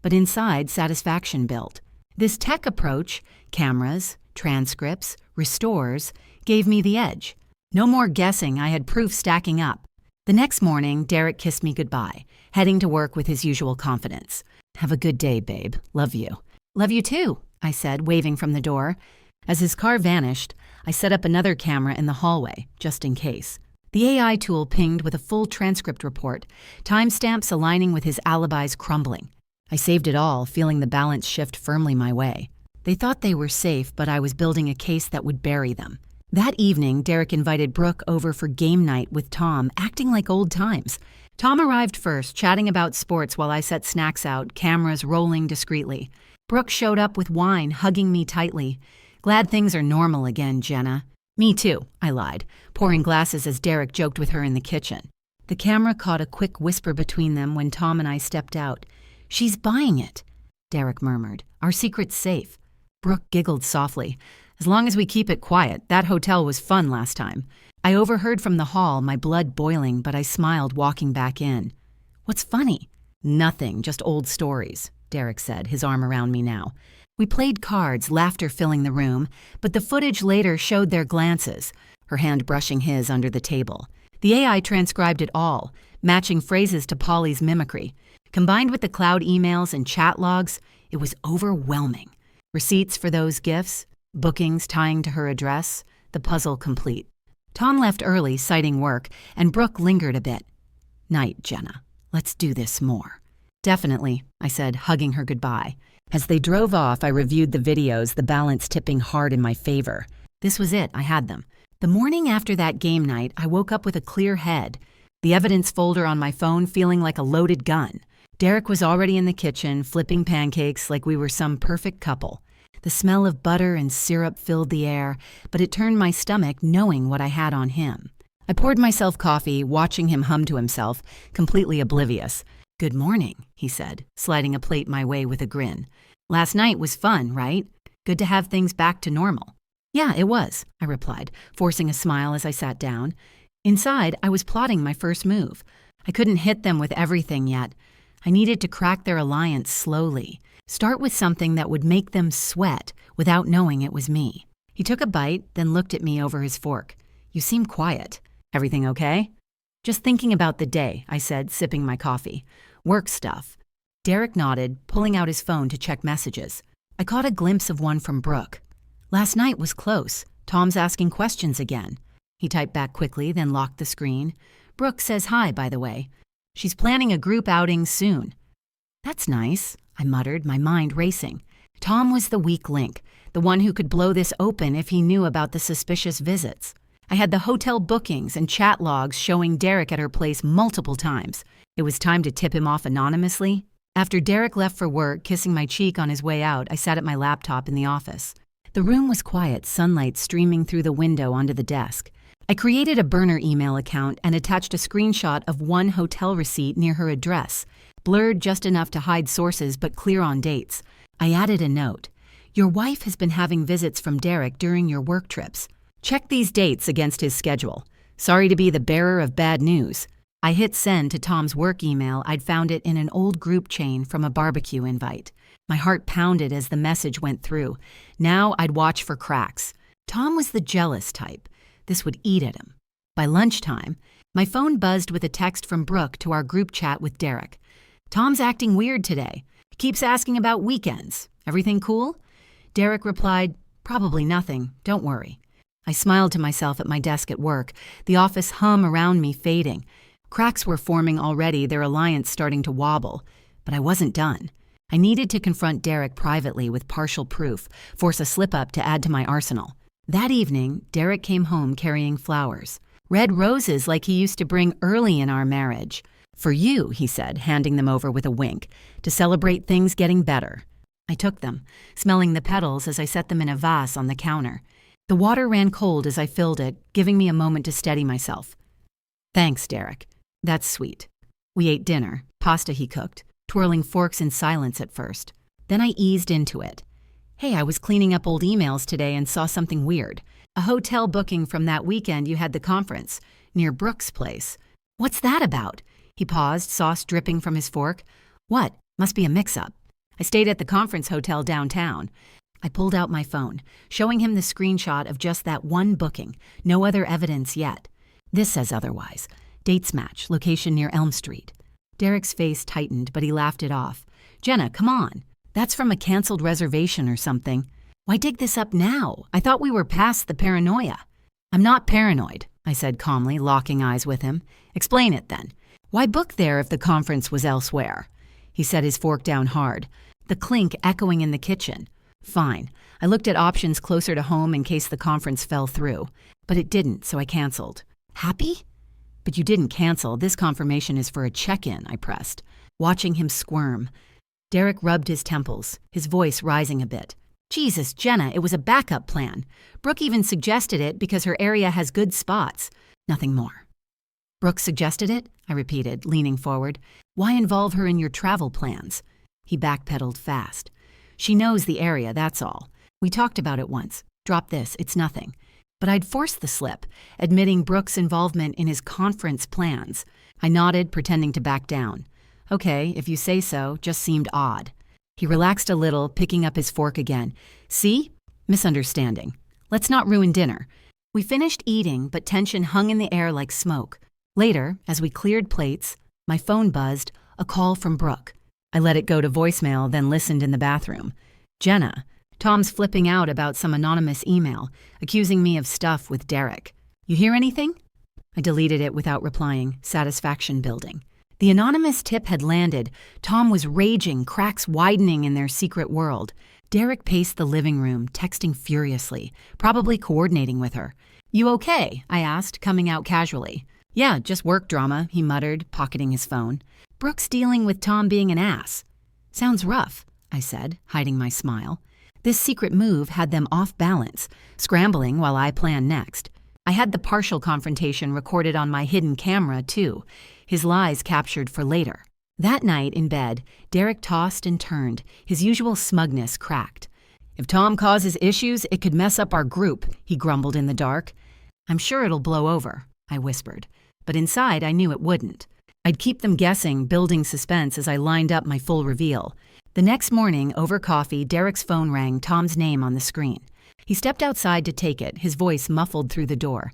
But inside, satisfaction built. This tech approach, cameras, transcripts, restores, gave me the edge. No more guessing, I had proof stacking up. The next morning, Derek kissed me goodbye, heading to work with his usual confidence. "Have a good day, babe. Love you." "Love you too," I said, waving from the door. As his car vanished, I set up another camera in the hallway, just in case. The AI tool pinged with a full transcript report, timestamps aligning with his alibis crumbling. I saved it all, feeling the balance shift firmly my way. They thought they were safe, but I was building a case that would bury them. That evening, Derek invited Brooke over for game night with Tom, acting like old times. Tom arrived first, chatting about sports while I set snacks out, cameras rolling discreetly. Brooke showed up with wine, hugging me tightly. "Glad things are normal again, Jenna." "Me too," I lied, pouring glasses as Derek joked with her in the kitchen. The camera caught a quick whisper between them when Tom and I stepped out. "She's buying it," Derek murmured. "Our secret's safe." Brooke giggled softly. "As long as we keep it quiet, that hotel was fun last time." I overheard from the hall, my blood boiling, but I smiled walking back in. "What's funny?" "Nothing, just old stories," Derek said, his arm around me now. We played cards, laughter filling the room, but the footage later showed their glances, her hand brushing his under the table. The AI transcribed it all, matching phrases to Polly's mimicry. Combined with the cloud emails and chat logs, it was overwhelming. Receipts for those gifts, bookings tying to her address, the puzzle complete. Tom left early, citing work, and Brooke lingered a bit. "Night, Jenna. Let's do this more." "Definitely," I said, hugging her goodbye. As they drove off, I reviewed the videos, the balance tipping hard in my favor. This was it, I had them. The morning after that game night, I woke up with a clear head, the evidence folder on my phone feeling like a loaded gun. Derek was already in the kitchen, flipping pancakes like we were some perfect couple. The smell of butter and syrup filled the air, but it turned my stomach knowing what I had on him. I poured myself coffee, watching him hum to himself, completely oblivious. "Good morning," he said, sliding a plate my way with a grin. "Last night was fun, right? Good to have things back to normal." "Yeah, it was," I replied, forcing a smile as I sat down. Inside, I was plotting my first move. I couldn't hit them with everything yet. I needed to crack their alliance slowly. Start with something that would make them sweat without knowing it was me. He took a bite, then looked at me over his fork. "You seem quiet. Everything okay?" "Just thinking about the day," I said, sipping my coffee. "Work stuff." Derek nodded, pulling out his phone to check messages. I caught a glimpse of one from Brooke. "Last night was close. Tom's asking questions again." He typed back quickly, then locked the screen. "Brooke says hi, by the way. She's planning a group outing soon." "That's nice," I muttered, my mind racing. Tom was the weak link, the one who could blow this open if he knew about the suspicious visits. I had the hotel bookings and chat logs showing Derek at her place multiple times. It was time to tip him off anonymously. After Derek left for work, kissing my cheek on his way out, I sat at my laptop in the office. The room was quiet, sunlight streaming through the window onto the desk. I created a burner email account and attached a screenshot of one hotel receipt near her address, blurred just enough to hide sources but clear on dates. I added a note. "Your wife has been having visits from Derek during your work trips. Check these dates against his schedule. Sorry to be the bearer of bad news. I hit send to Tom's work email. I'd found it in an old group chain from a barbecue invite. My heart pounded as the message went through. Now I'd watch for cracks. Tom was the jealous type. This would eat at him. By lunchtime, my phone buzzed with a text from Brooke to our group chat with Derek. Tom's acting weird today. Keeps asking about weekends. Everything cool? Derek replied, probably nothing. Don't worry. I smiled to myself at my desk at work, the office hum around me fading. Cracks were forming already, their alliance starting to wobble. But I wasn't done. I needed to confront Derek privately with partial proof, force a slip-up to add to my arsenal. That evening, Derek came home carrying flowers. Red roses like he used to bring early in our marriage. For you, he said, handing them over with a wink, to celebrate things getting better. I took them, smelling the petals as I set them in a vase on the counter. The water ran cold as I filled it, giving me a moment to steady myself. Thanks, Derek. That's sweet. We ate dinner, pasta he cooked, twirling forks in silence at first. Then I eased into it. Hey, I was cleaning up old emails today and saw something weird. A hotel booking from that weekend you had the conference, near Brooke's place. What's that about? He paused, sauce dripping from his fork. What? Must be a mix-up. I stayed at the conference hotel downtown. I pulled out my phone, showing him the screenshot of just that one booking, no other evidence yet. This says otherwise. Dates match, location near Elm Street. Derek's face tightened, but he laughed it off. Jenna, come on. That's from a canceled reservation or something. Why dig this up now? I thought we were past the paranoia. I'm not paranoid, I said calmly, locking eyes with him. Explain it then. Why book there if the conference was elsewhere? He set his fork down hard, the clink echoing in the kitchen. Fine. I looked at options closer to home in case the conference fell through. But it didn't, so I canceled. Happy? But you didn't cancel. This confirmation is for a check-in, I pressed, watching him squirm. Derek rubbed his temples, his voice rising a bit. Jesus, Jenna, it was a backup plan. Brooke even suggested it because her area has good spots. Nothing more. Brooke suggested it? I repeated, leaning forward. Why involve her in your travel plans? He backpedaled fast. She knows the area, that's all. We talked about it once. Drop this, it's nothing. But I'd forced the slip, admitting Brooke's involvement in his conference plans. I nodded, pretending to back down. Okay, if you say so, just seemed odd. He relaxed a little, picking up his fork again. See? Misunderstanding. Let's not ruin dinner. We finished eating, but tension hung in the air like smoke. Later, as we cleared plates, my phone buzzed, a call from Brooke. I let it go to voicemail, then listened in the bathroom. Jenna, Tom's flipping out about some anonymous email, accusing me of stuff with Derek. You hear anything? I deleted it without replying, satisfaction building. The anonymous tip had landed. Tom was raging, cracks widening in their secret world. Derek paced the living room, texting furiously, probably coordinating with her. You okay? I asked, coming out casually. Yeah, just work drama, he muttered, pocketing his phone. Brooke's dealing with Tom being an ass. Sounds rough, I said, hiding my smile. This secret move had them off balance, scrambling while I planned next. I had the partial confrontation recorded on my hidden camera, too, his lies captured for later. That night in bed, Derek tossed and turned, his usual smugness cracked. If Tom causes issues, it could mess up our group, he grumbled in the dark. I'm sure it'll blow over, I whispered, but inside I knew it wouldn't. I'd keep them guessing, building suspense as I lined up my full reveal. The next morning, over coffee, Derek's phone rang, Tom's name on the screen. He stepped outside to take it, his voice muffled through the door.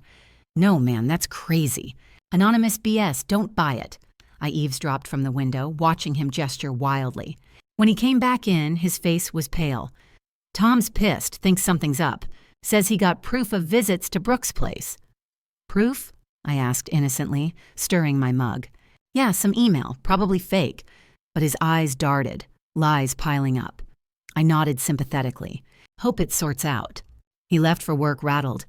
No, man, that's crazy. Anonymous BS, don't buy it. I eavesdropped from the window, watching him gesture wildly. When he came back in, his face was pale. Tom's pissed, thinks something's up. Says he got proof of visits to Brooke's place. Proof? I asked innocently, stirring my mug. Yeah, some email, probably fake. But his eyes darted, lies piling up. I nodded sympathetically. Hope it sorts out. He left for work rattled,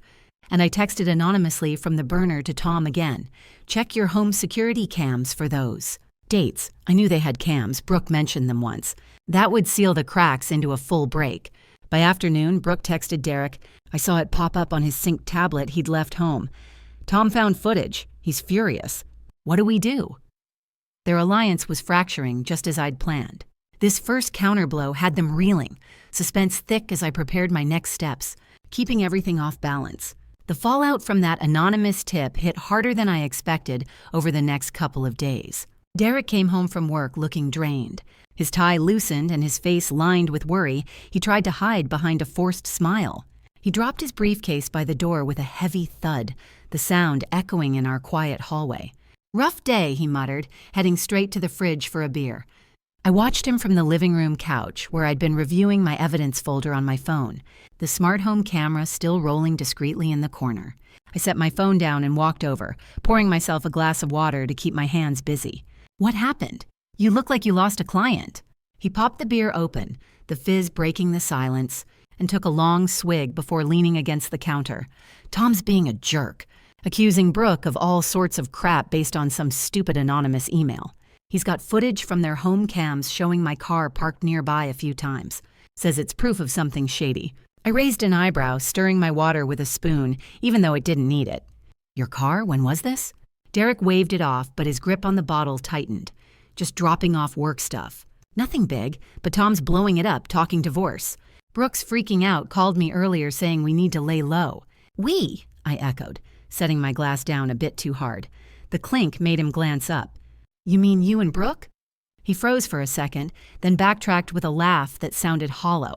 and I texted anonymously from the burner to Tom again. Check your home security cams for those. Dates. I knew they had cams. Brooke mentioned them once. That would seal the cracks into a full break. By afternoon, Brooke texted Derek. I saw it pop up on his synced tablet he'd left home. Tom found footage. He's furious. What do we do? Their alliance was fracturing just as I'd planned. This first counterblow had them reeling, suspense thick as I prepared my next steps, keeping everything off balance. The fallout from that anonymous tip hit harder than I expected over the next couple of days. Derek came home from work looking drained. His tie loosened and his face lined with worry. He tried to hide behind a forced smile. He dropped his briefcase by the door with a heavy thud, the sound echoing in our quiet hallway. "Rough day," he muttered, heading straight to the fridge for a beer. I watched him from the living room couch, where I'd been reviewing my evidence folder on my phone, the smart home camera still rolling discreetly in the corner. I set my phone down and walked over, pouring myself a glass of water to keep my hands busy. "What happened? You look like you lost a client." He popped the beer open, the fizz breaking the silence, and took a long swig before leaning against the counter. "Tom's being a jerk, accusing Brooke of all sorts of crap based on some stupid anonymous email. He's got footage from their home cams showing my car parked nearby a few times. Says it's proof of something shady." I raised an eyebrow, stirring my water with a spoon, even though it didn't need it. "Your car? When was this?" Derek waved it off, but his grip on the bottle tightened. "Just dropping off work stuff. Nothing big, but Tom's blowing it up, talking divorce. Brooke's freaking out, called me earlier saying we need to lay low." "We?" I echoed, setting my glass down a bit too hard. The clink made him glance up. "You mean you and Brooke?" He froze for a second, then backtracked with a laugh that sounded hollow.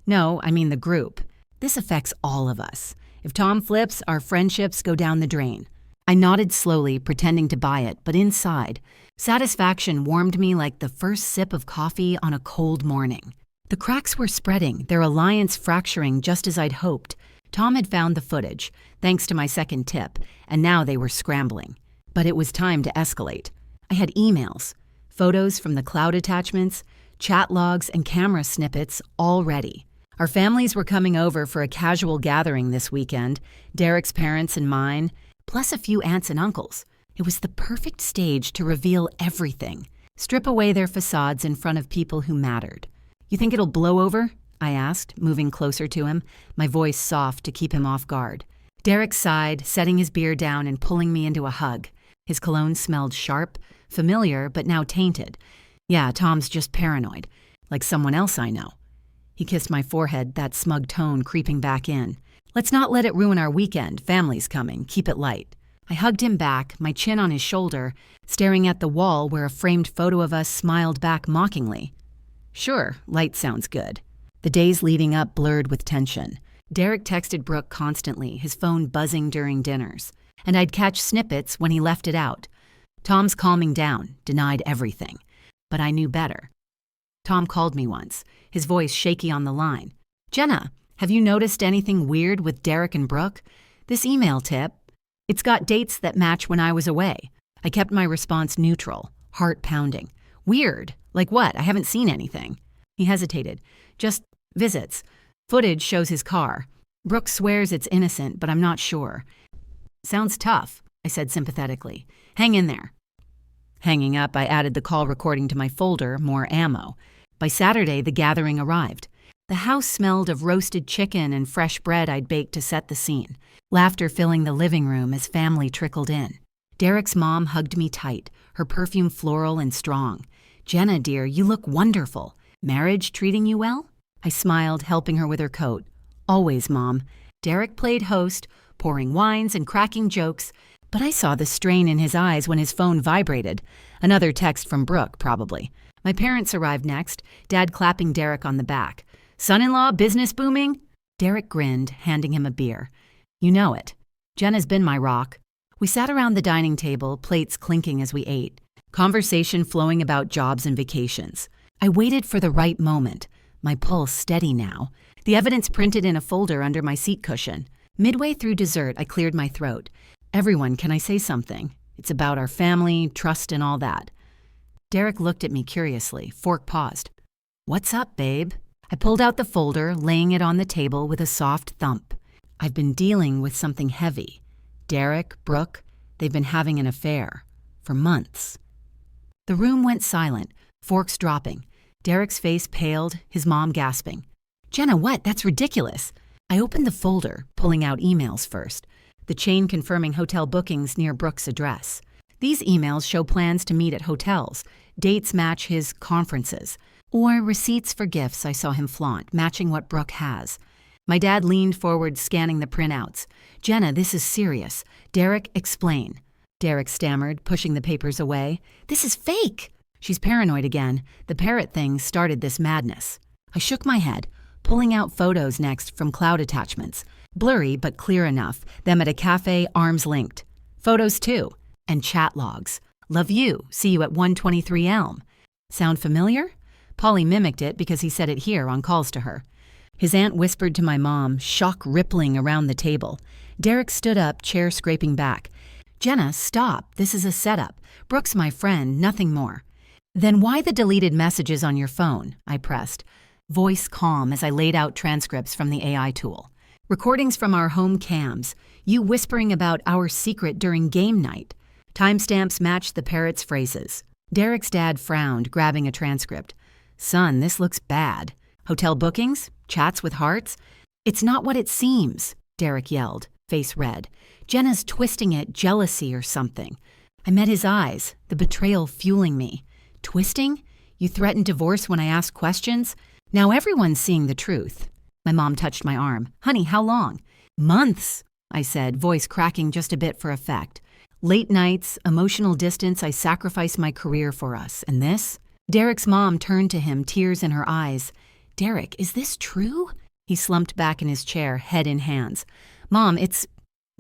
"No, I mean the group. This affects all of us. If Tom flips, our friendships go down the drain." I nodded slowly, pretending to buy it, but inside, satisfaction warmed me like the first sip of coffee on a cold morning. The cracks were spreading, their alliance fracturing just as I'd hoped. Tom had found the footage, thanks to my second tip, and now they were scrambling. But it was time to escalate. I had emails, photos from the cloud attachments, chat logs, and camera snippets all ready. Our families were coming over for a casual gathering this weekend, Derek's parents and mine, plus a few aunts and uncles. It was the perfect stage to reveal everything, strip away their facades in front of people who mattered. "You think it'll blow over?" I asked, moving closer to him, my voice soft to keep him off guard. Derek sighed, setting his beer down and pulling me into a hug. His cologne smelled sharp, familiar, but now tainted. "Yeah, Tom's just paranoid, like someone else I know." He kissed my forehead, that smug tone creeping back in. "Let's not let it ruin our weekend. Family's coming. Keep it light." I hugged him back, my chin on his shoulder, staring at the wall where a framed photo of us smiled back mockingly. "Sure, light sounds good." The days leading up blurred with tension. Derek texted Brooke constantly, his phone buzzing during dinners, and I'd catch snippets when he left it out. Tom's calming down, denied everything. But I knew better. Tom called me once, his voice shaky on the line. "Jenna, have you noticed anything weird with Derek and Brooke? This email tip, it's got dates that match when I was away." I kept my response neutral, heart pounding. "Weird? Like what? I haven't seen anything." He hesitated. "Just visits. Footage shows his car. Brooke swears it's innocent, but I'm not sure." "Sounds tough," I said sympathetically. "Hang in there." Hanging up, I added the call recording to my folder, more ammo. By Saturday, the gathering arrived. The house smelled of roasted chicken and fresh bread I'd baked to set the scene, laughter filling the living room as family trickled in. Derek's mom hugged me tight, her perfume floral and strong. "Jenna, dear, you look wonderful. Marriage treating you well?" I smiled, helping her with her coat. "Always, Mom." Derek played host, pouring wines and cracking jokes, but I saw the strain in his eyes when his phone vibrated. Another text from Brooke, probably. My parents arrived next, Dad clapping Derek on the back. "Son-in-law, business booming?" Derek grinned, handing him a beer. "You know it. Jenna's been my rock." We sat around the dining table, plates clinking as we ate, conversation flowing about jobs and vacations. I waited for the right moment, my pulse steady now, the evidence printed in a folder under my seat cushion. Midway through dessert, I cleared my throat. "Everyone, can I say something? It's about our family, trust, and all that." Derek looked at me curiously, fork paused. "What's up, babe?" I pulled out the folder, laying it on the table with a soft thump. "I've been dealing with something heavy. Derek, Brooke, they've been having an affair. For months." The room went silent, forks dropping. Derek's face paled, his mom gasping. "Jenna, what? That's ridiculous." I opened the folder, pulling out emails first. The chain confirming hotel bookings near Brooke's address. These emails show plans to meet at hotels, dates match his conferences, or receipts for gifts I saw him flaunt, matching what Brooke has. My dad leaned forward, scanning the printouts. Jenna, this is serious. Derek, explain. Derek stammered, pushing the papers away. This is fake. She's paranoid again. The parrot thing started this madness. I shook my head, pulling out photos next from cloud attachments. Blurry but clear enough, them at a cafe, arms linked. Photos too, and chat logs. Love you, see you at 123 Elm. Sound familiar? Polly mimicked it because he said it here on calls to her. His aunt whispered to my mom, shock rippling around the table. Derek stood up, chair scraping back. Jenna, stop. This is a setup. Brooke's my friend, nothing more. Then why the deleted messages on your phone? I pressed. Voice calm as I laid out transcripts from the AI tool. Recordings from our home cams. You whispering about our secret during game night. Timestamps matched the parrot's phrases. Derek's dad frowned, grabbing a transcript. Son, this looks bad. Hotel bookings? Chats with hearts? It's not what it seems, Derek yelled, face red. Jenna's twisting it, jealousy or something. I met his eyes, the betrayal fueling me. Twisting? You threatened divorce when I asked questions? Now everyone's seeing the truth. My mom touched my arm. Honey, how long? Months, I said, voice cracking just a bit for effect. Late nights, emotional distance, I sacrificed my career for us. And this? Derek's mom turned to him, tears in her eyes. Derek, is this true? He slumped back in his chair, head in hands. Mom, it's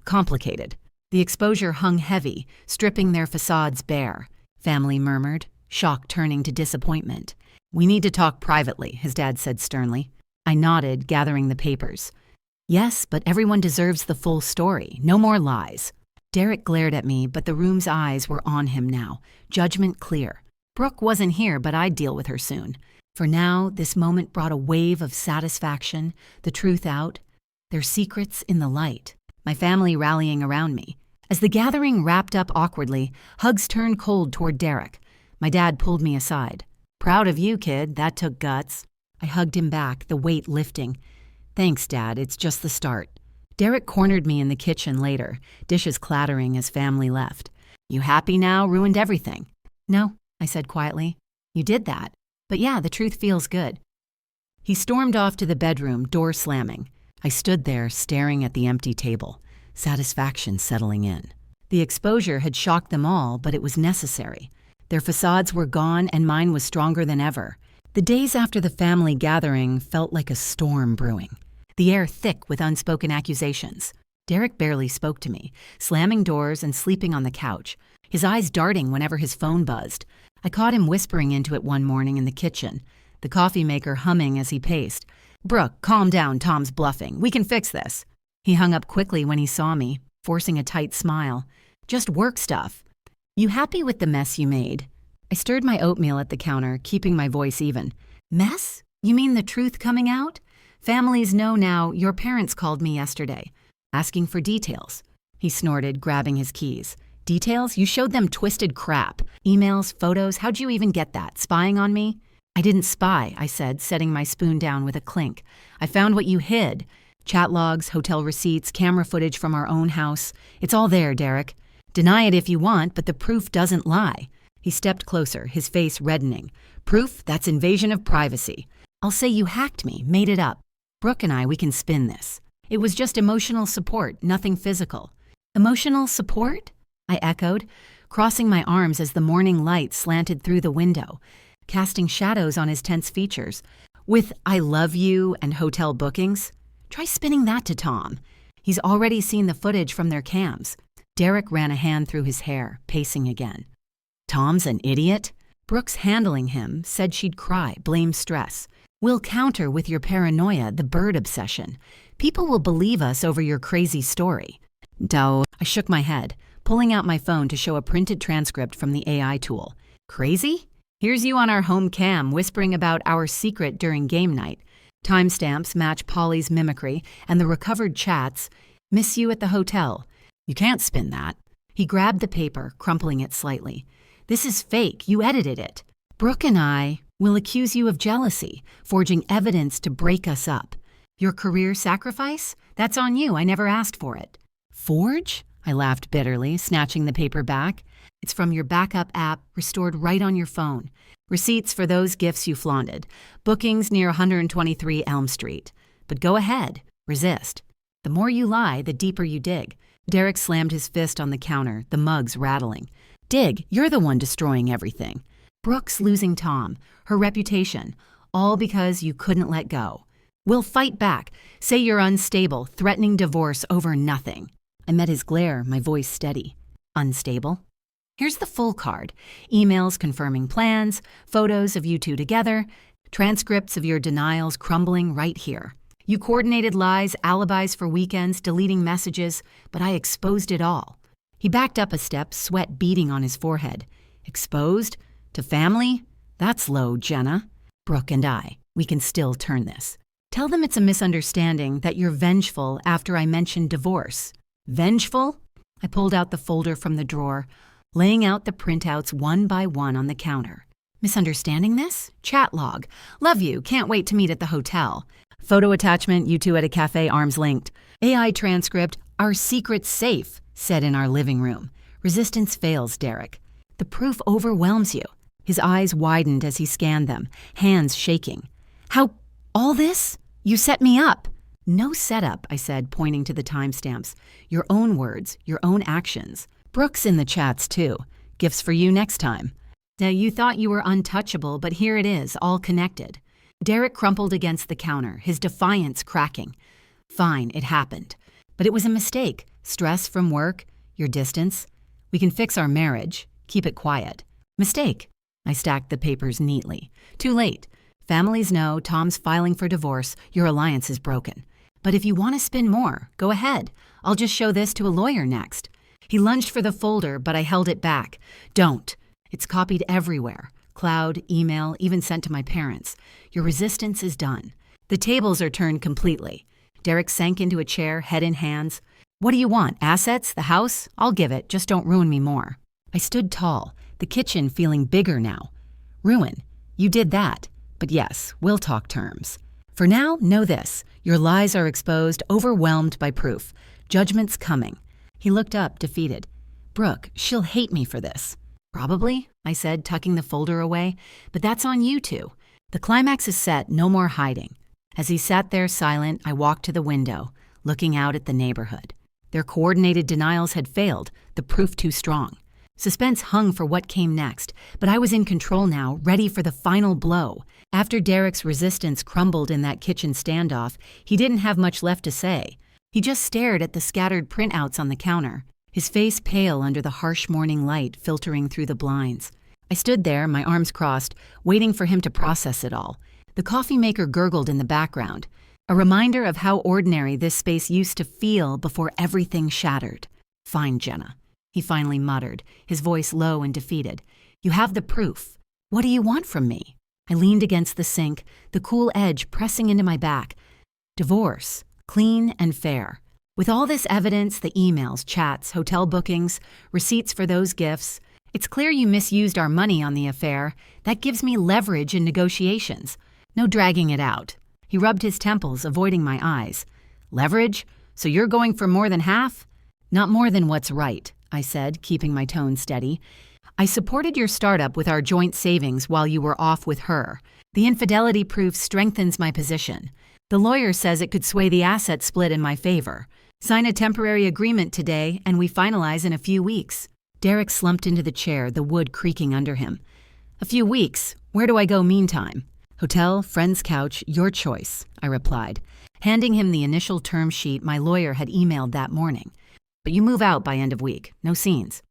complicated. The exposure hung heavy, stripping their facades bare. Family murmured, shock turning to disappointment. We need to talk privately, his dad said sternly. I nodded, gathering the papers. Yes, but everyone deserves the full story. No more lies. Derek glared at me, but the room's eyes were on him now, judgment clear. Brooke wasn't here, but I'd deal with her soon. For now, this moment brought a wave of satisfaction, the truth out, their secrets in the light, my family rallying around me. As the gathering wrapped up awkwardly, hugs turned cold toward Derek. My dad pulled me aside. Proud of you, kid. That took guts. I hugged him back, the weight lifting. Thanks, Dad. It's just the start. Derek cornered me in the kitchen later, dishes clattering as family left. You happy now? Ruined everything. No, I said quietly. You did that. But yeah, the truth feels good. He stormed off to the bedroom, door slamming. I stood there, staring at the empty table, satisfaction settling in. The exposure had shocked them all, but it was necessary. Their facades were gone, and mine was stronger than ever. The days after the family gathering felt like a storm brewing, the air thick with unspoken accusations. Derek barely spoke to me, slamming doors and sleeping on the couch, his eyes darting whenever his phone buzzed. I caught him whispering into it one morning in the kitchen, the coffee maker humming as he paced. Brooke, calm down, Tom's bluffing. We can fix this. He hung up quickly when he saw me, forcing a tight smile. Just work stuff. You happy with the mess you made? I stirred my oatmeal at the counter, keeping my voice even. Mess? You mean the truth coming out? Families know now your parents called me yesterday, asking for details. He snorted, grabbing his keys. Details? You showed them twisted crap. Emails, photos, how'd you even get that? Spying on me? I didn't spy, I said, setting my spoon down with a clink. I found what you hid. Chat logs, hotel receipts, camera footage from our own house. It's all there, Derek. Deny it if you want, but the proof doesn't lie. He stepped closer, his face reddening. Proof? That's invasion of privacy. I'll say you hacked me, made it up. Brooke and I, we can spin this. It was just emotional support, nothing physical. Emotional support? I echoed, crossing my arms as the morning light slanted through the window, casting shadows on his tense features. With I love you and hotel bookings? Try spinning that to Tom. He's already seen the footage from their cams. Derek ran a hand through his hair, pacing again. Tom's an idiot? Brooke's handling him, said she'd cry, blame stress. We'll counter with your paranoia, the bird obsession. People will believe us over your crazy story. Doh. I shook my head, pulling out my phone to show a printed transcript from the AI tool. Crazy? Here's you on our home cam whispering about our secret during game night. Timestamps match Polly's mimicry, and the recovered chats miss you at the hotel. You can't spin that. He grabbed the paper, crumpling it slightly. This is fake. You edited it. Brooke and I will accuse you of jealousy, forging evidence to break us up. Your career sacrifice? That's on you. I never asked for it. Forge? I laughed bitterly, snatching the paper back. It's from your backup app, restored right on your phone. Receipts for those gifts you flaunted. Bookings near 123 Elm Street. But go ahead. Resist. The more you lie, the deeper you dig. Derek slammed his fist on the counter, the mugs rattling. Dig, you're the one destroying everything. Brooke's losing Tom, her reputation, all because you couldn't let go. We'll fight back. Say you're unstable, threatening divorce over nothing. I met his glare, my voice steady. Unstable? Here's the full card. Emails confirming plans, photos of you two together, transcripts of your denials crumbling right here. You coordinated lies, alibis for weekends, deleting messages, but I exposed it all. He backed up a step, sweat beading on his forehead. Exposed? To family? That's low, Jenna. Brooke and I, we can still turn this. Tell them it's a misunderstanding, that you're vengeful after I mentioned divorce. Vengeful? I pulled out the folder from the drawer, laying out the printouts one by one on the counter. Misunderstanding this? Chat log. Love you, can't wait to meet at the hotel. Photo attachment, you two at a cafe, arms linked. AI transcript, our secret's safe, said in our living room. Resistance fails, Derek. The proof overwhelms you. His eyes widened as he scanned them, hands shaking. How? All this? You set me up. No setup, I said, pointing to the timestamps. Your own words, your own actions. Brooke's in the chats, too. Gifts for you next time. Now, you thought you were untouchable, but here it is, all connected. Derek crumpled against the counter, his defiance cracking. Fine, it happened. But it was a mistake. Stress from work, your distance. We can fix our marriage. Keep it quiet. Mistake. I stacked the papers neatly. Too late. Families know Tom's filing for divorce. Your alliance is broken. But if you want to spin more, go ahead. I'll just show this to a lawyer next. He lunged for the folder, but I held it back. Don't. It's copied everywhere. Cloud, email, even sent to my parents. Your resistance is done. The tables are turned completely. Derek sank into a chair, head in hands. What do you want? Assets? The house? I'll give it. Just don't ruin me more. I stood tall, the kitchen feeling bigger now. Ruin. You did that. But yes, we'll talk terms. For now, know this. Your lies are exposed, overwhelmed by proof. Judgment's coming. He looked up, defeated. Brooke, she'll hate me for this. Probably, I said, tucking the folder away. But that's on you two. The climax is set, no more hiding. As he sat there silent, I walked to the window, looking out at the neighborhood. Their coordinated denials had failed, the proof too strong. Suspense hung for what came next, but I was in control now, ready for the final blow. After Derek's resistance crumbled in that kitchen standoff, he didn't have much left to say. He just stared at the scattered printouts on the counter, his face pale under the harsh morning light filtering through the blinds. I stood there, my arms crossed, waiting for him to process it all. The coffee maker gurgled in the background, a reminder of how ordinary this space used to feel before everything shattered. Fine, Jenna, he finally muttered, his voice low and defeated. You have the proof. What do you want from me? I leaned against the sink, the cool edge pressing into my back. Divorce, clean and fair. With all this evidence, the emails, chats, hotel bookings, receipts for those gifts, it's clear you misused our money on the affair. That gives me leverage in negotiations. No dragging it out. He rubbed his temples, avoiding my eyes. Leverage? So you're going for more than half? Not more than what's right, I said, keeping my tone steady. I supported your startup with our joint savings while you were off with her. The infidelity proof strengthens my position. The lawyer says it could sway the asset split in my favor. Sign a temporary agreement today, and we finalize in a few weeks. Derek slumped into the chair, the wood creaking under him. A few weeks? Where do I go meantime? Hotel, friend's couch, your choice, I replied, handing him the initial term sheet my lawyer had emailed that morning. But you move out by end of week. No scenes.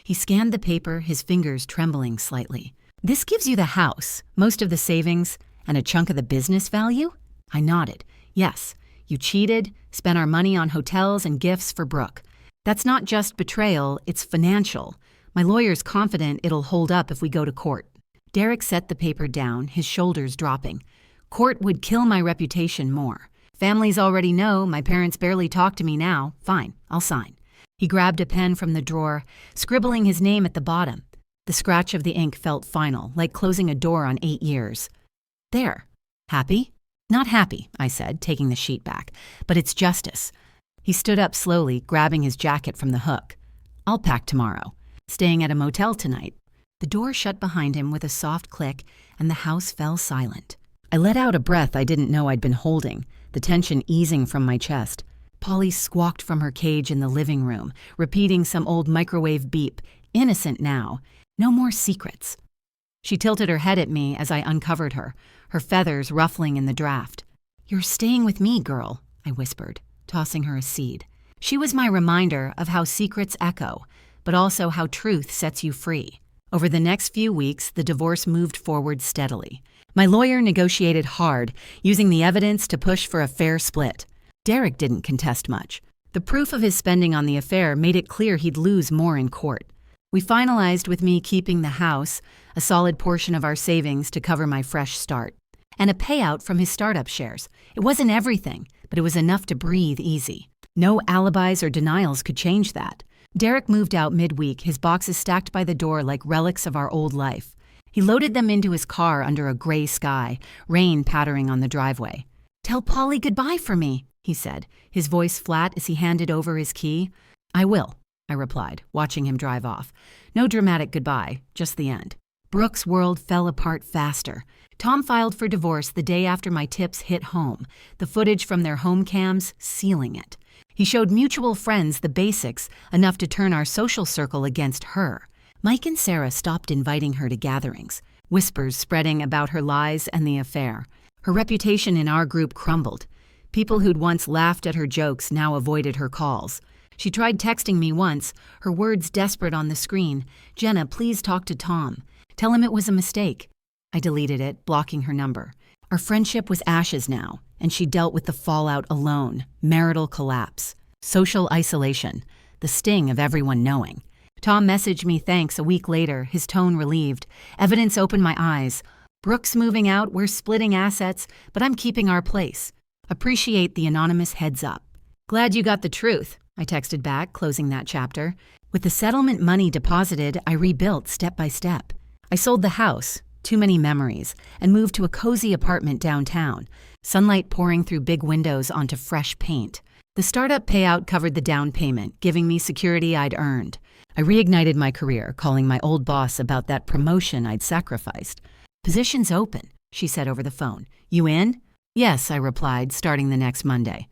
He scanned the paper, his fingers trembling slightly. This gives you the house, most of the savings, and a chunk of the business value? I nodded. Yes, you cheated, spent our money on hotels and gifts for Brooke. That's not just betrayal, it's financial. My lawyer's confident it'll hold up if we go to court. Derek set the paper down, his shoulders dropping. Court would kill my reputation more. Families already know, my parents barely talk to me now. Fine, I'll sign. He grabbed a pen from the drawer, scribbling his name at the bottom. The scratch of the ink felt final, like closing a door on 8 years. There. Happy? Not happy, I said, taking the sheet back. But it's justice. He stood up slowly, grabbing his jacket from the hook. I'll pack tomorrow. Staying at a motel tonight. The door shut behind him with a soft click, and the house fell silent. I let out a breath I didn't know I'd been holding, the tension easing from my chest. Polly squawked from her cage in the living room, repeating some old microwave beep, innocent now. No more secrets. She tilted her head at me as I uncovered her, her feathers ruffling in the draft. "You're staying with me, girl," I whispered, tossing her a seed. She was my reminder of how secrets echo, but also how truth sets you free. Over the next few weeks, the divorce moved forward steadily. My lawyer negotiated hard, using the evidence to push for a fair split. Derek didn't contest much. The proof of his spending on the affair made it clear he'd lose more in court. We finalized with me keeping the house, a solid portion of our savings to cover my fresh start, and a payout from his startup shares. It wasn't everything, but it was enough to breathe easy. No alibis or denials could change that. Derek moved out midweek, his boxes stacked by the door like relics of our old life. He loaded them into his car under a gray sky, rain pattering on the driveway. "Tell Polly goodbye for me," he said, his voice flat as he handed over his key. "I will," I replied, watching him drive off. No dramatic goodbye, just the end. Brooke's world fell apart faster. Tom filed for divorce the day after my tips hit home, the footage from their home cams sealing it. He showed mutual friends the basics, enough to turn our social circle against her. Mike and Sarah stopped inviting her to gatherings, whispers spreading about her lies and the affair. Her reputation in our group crumbled. People who'd once laughed at her jokes now avoided her calls. She tried texting me once, her words desperate on the screen. "Jenna, please talk to Tom. Tell him it was a mistake." I deleted it, blocking her number. Our friendship was ashes now, and she dealt with the fallout alone. Marital collapse, social isolation, the sting of everyone knowing. Tom messaged me thanks a week later, his tone relieved. Evidence opened my eyes. "Brooke's moving out, we're splitting assets, but I'm keeping our place. Appreciate the anonymous heads up." "Glad you got the truth," I texted back, closing that chapter. With the settlement money deposited, I rebuilt step by step. I sold the house, too many memories, and moved to a cozy apartment downtown, sunlight pouring through big windows onto fresh paint. The startup payout covered the down payment, giving me security I'd earned. I reignited my career, calling my old boss about that promotion I'd sacrificed. "Position's open," she said over the phone. "You in?" "Yes," I replied, starting the next Monday.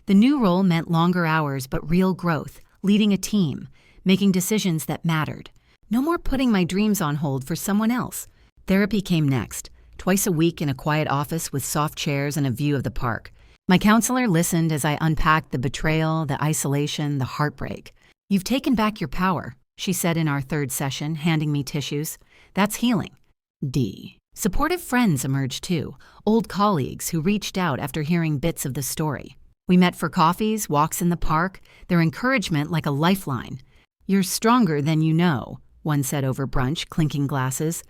The new role meant longer hours but real growth, leading a team, making decisions that mattered. No more putting my dreams on hold for someone else. Therapy came next, twice a week in a quiet office with soft chairs and a view of the park. My counselor listened as I unpacked the betrayal, the isolation, the heartbreak. "You've taken back your power," she said in our third session, handing me tissues. "That's healing." D. Supportive friends emerged too, old colleagues who reached out after hearing bits of the story. We met for coffees, walks in the park, their encouragement like a lifeline. "You're stronger than you know," one said over brunch, clinking glasses.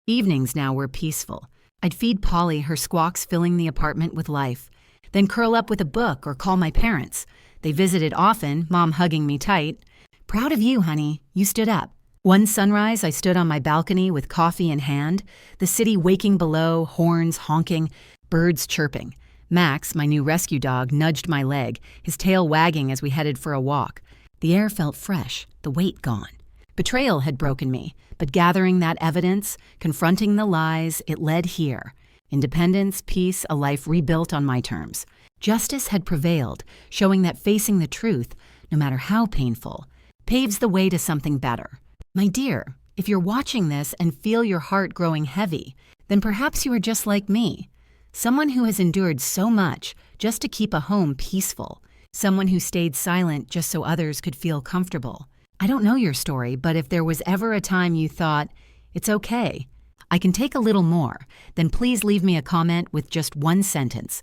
Evenings now were peaceful. I'd feed Polly, her squawks filling the apartment with life, then curl up with a book or call my parents. They visited often, Mom hugging me tight. "Proud of you, honey. You stood up." One sunrise, I stood on my balcony with coffee in hand, the city waking below, horns honking, birds chirping. Max, my new rescue dog, nudged my leg, his tail wagging as we headed for a walk. The air felt fresh, the weight gone. Betrayal had broken me, but gathering that evidence, confronting the lies, it led here. Independence, peace, a life rebuilt on my terms. Justice had prevailed, showing that facing the truth, no matter how painful, paves the way to something better. My dear, if you're watching this and feel your heart growing heavy, then perhaps you are just like me. Someone who has endured so much just to keep a home peaceful. Someone who stayed silent just so others could feel comfortable. I don't know your story, but if there was ever a time you thought, "It's okay, I can take a little more," then please leave me a comment with just one sentence.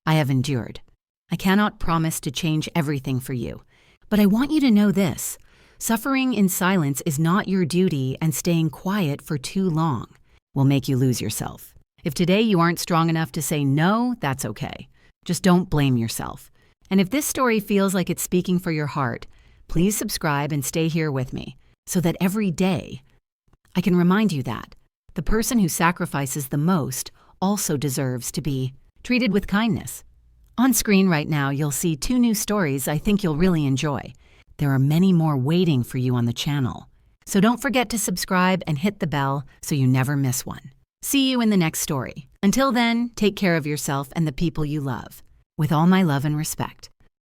"I have endured." I cannot promise to change everything for you, but I want you to know this. Suffering in silence is not your duty, and staying quiet for too long will make you lose yourself. If today you aren't strong enough to say no, that's okay. Just don't blame yourself. And if this story feels like it's speaking for your heart, please subscribe and stay here with me so that every day I can remind you that the person who sacrifices the most also deserves to be treated with kindness. On screen right now, you'll see 2 new stories I think you'll really enjoy. There are many more waiting for you on the channel. So don't forget to subscribe and hit the bell so you never miss one. See you in the next story. Until then, take care of yourself and the people you love. With all my love and respect.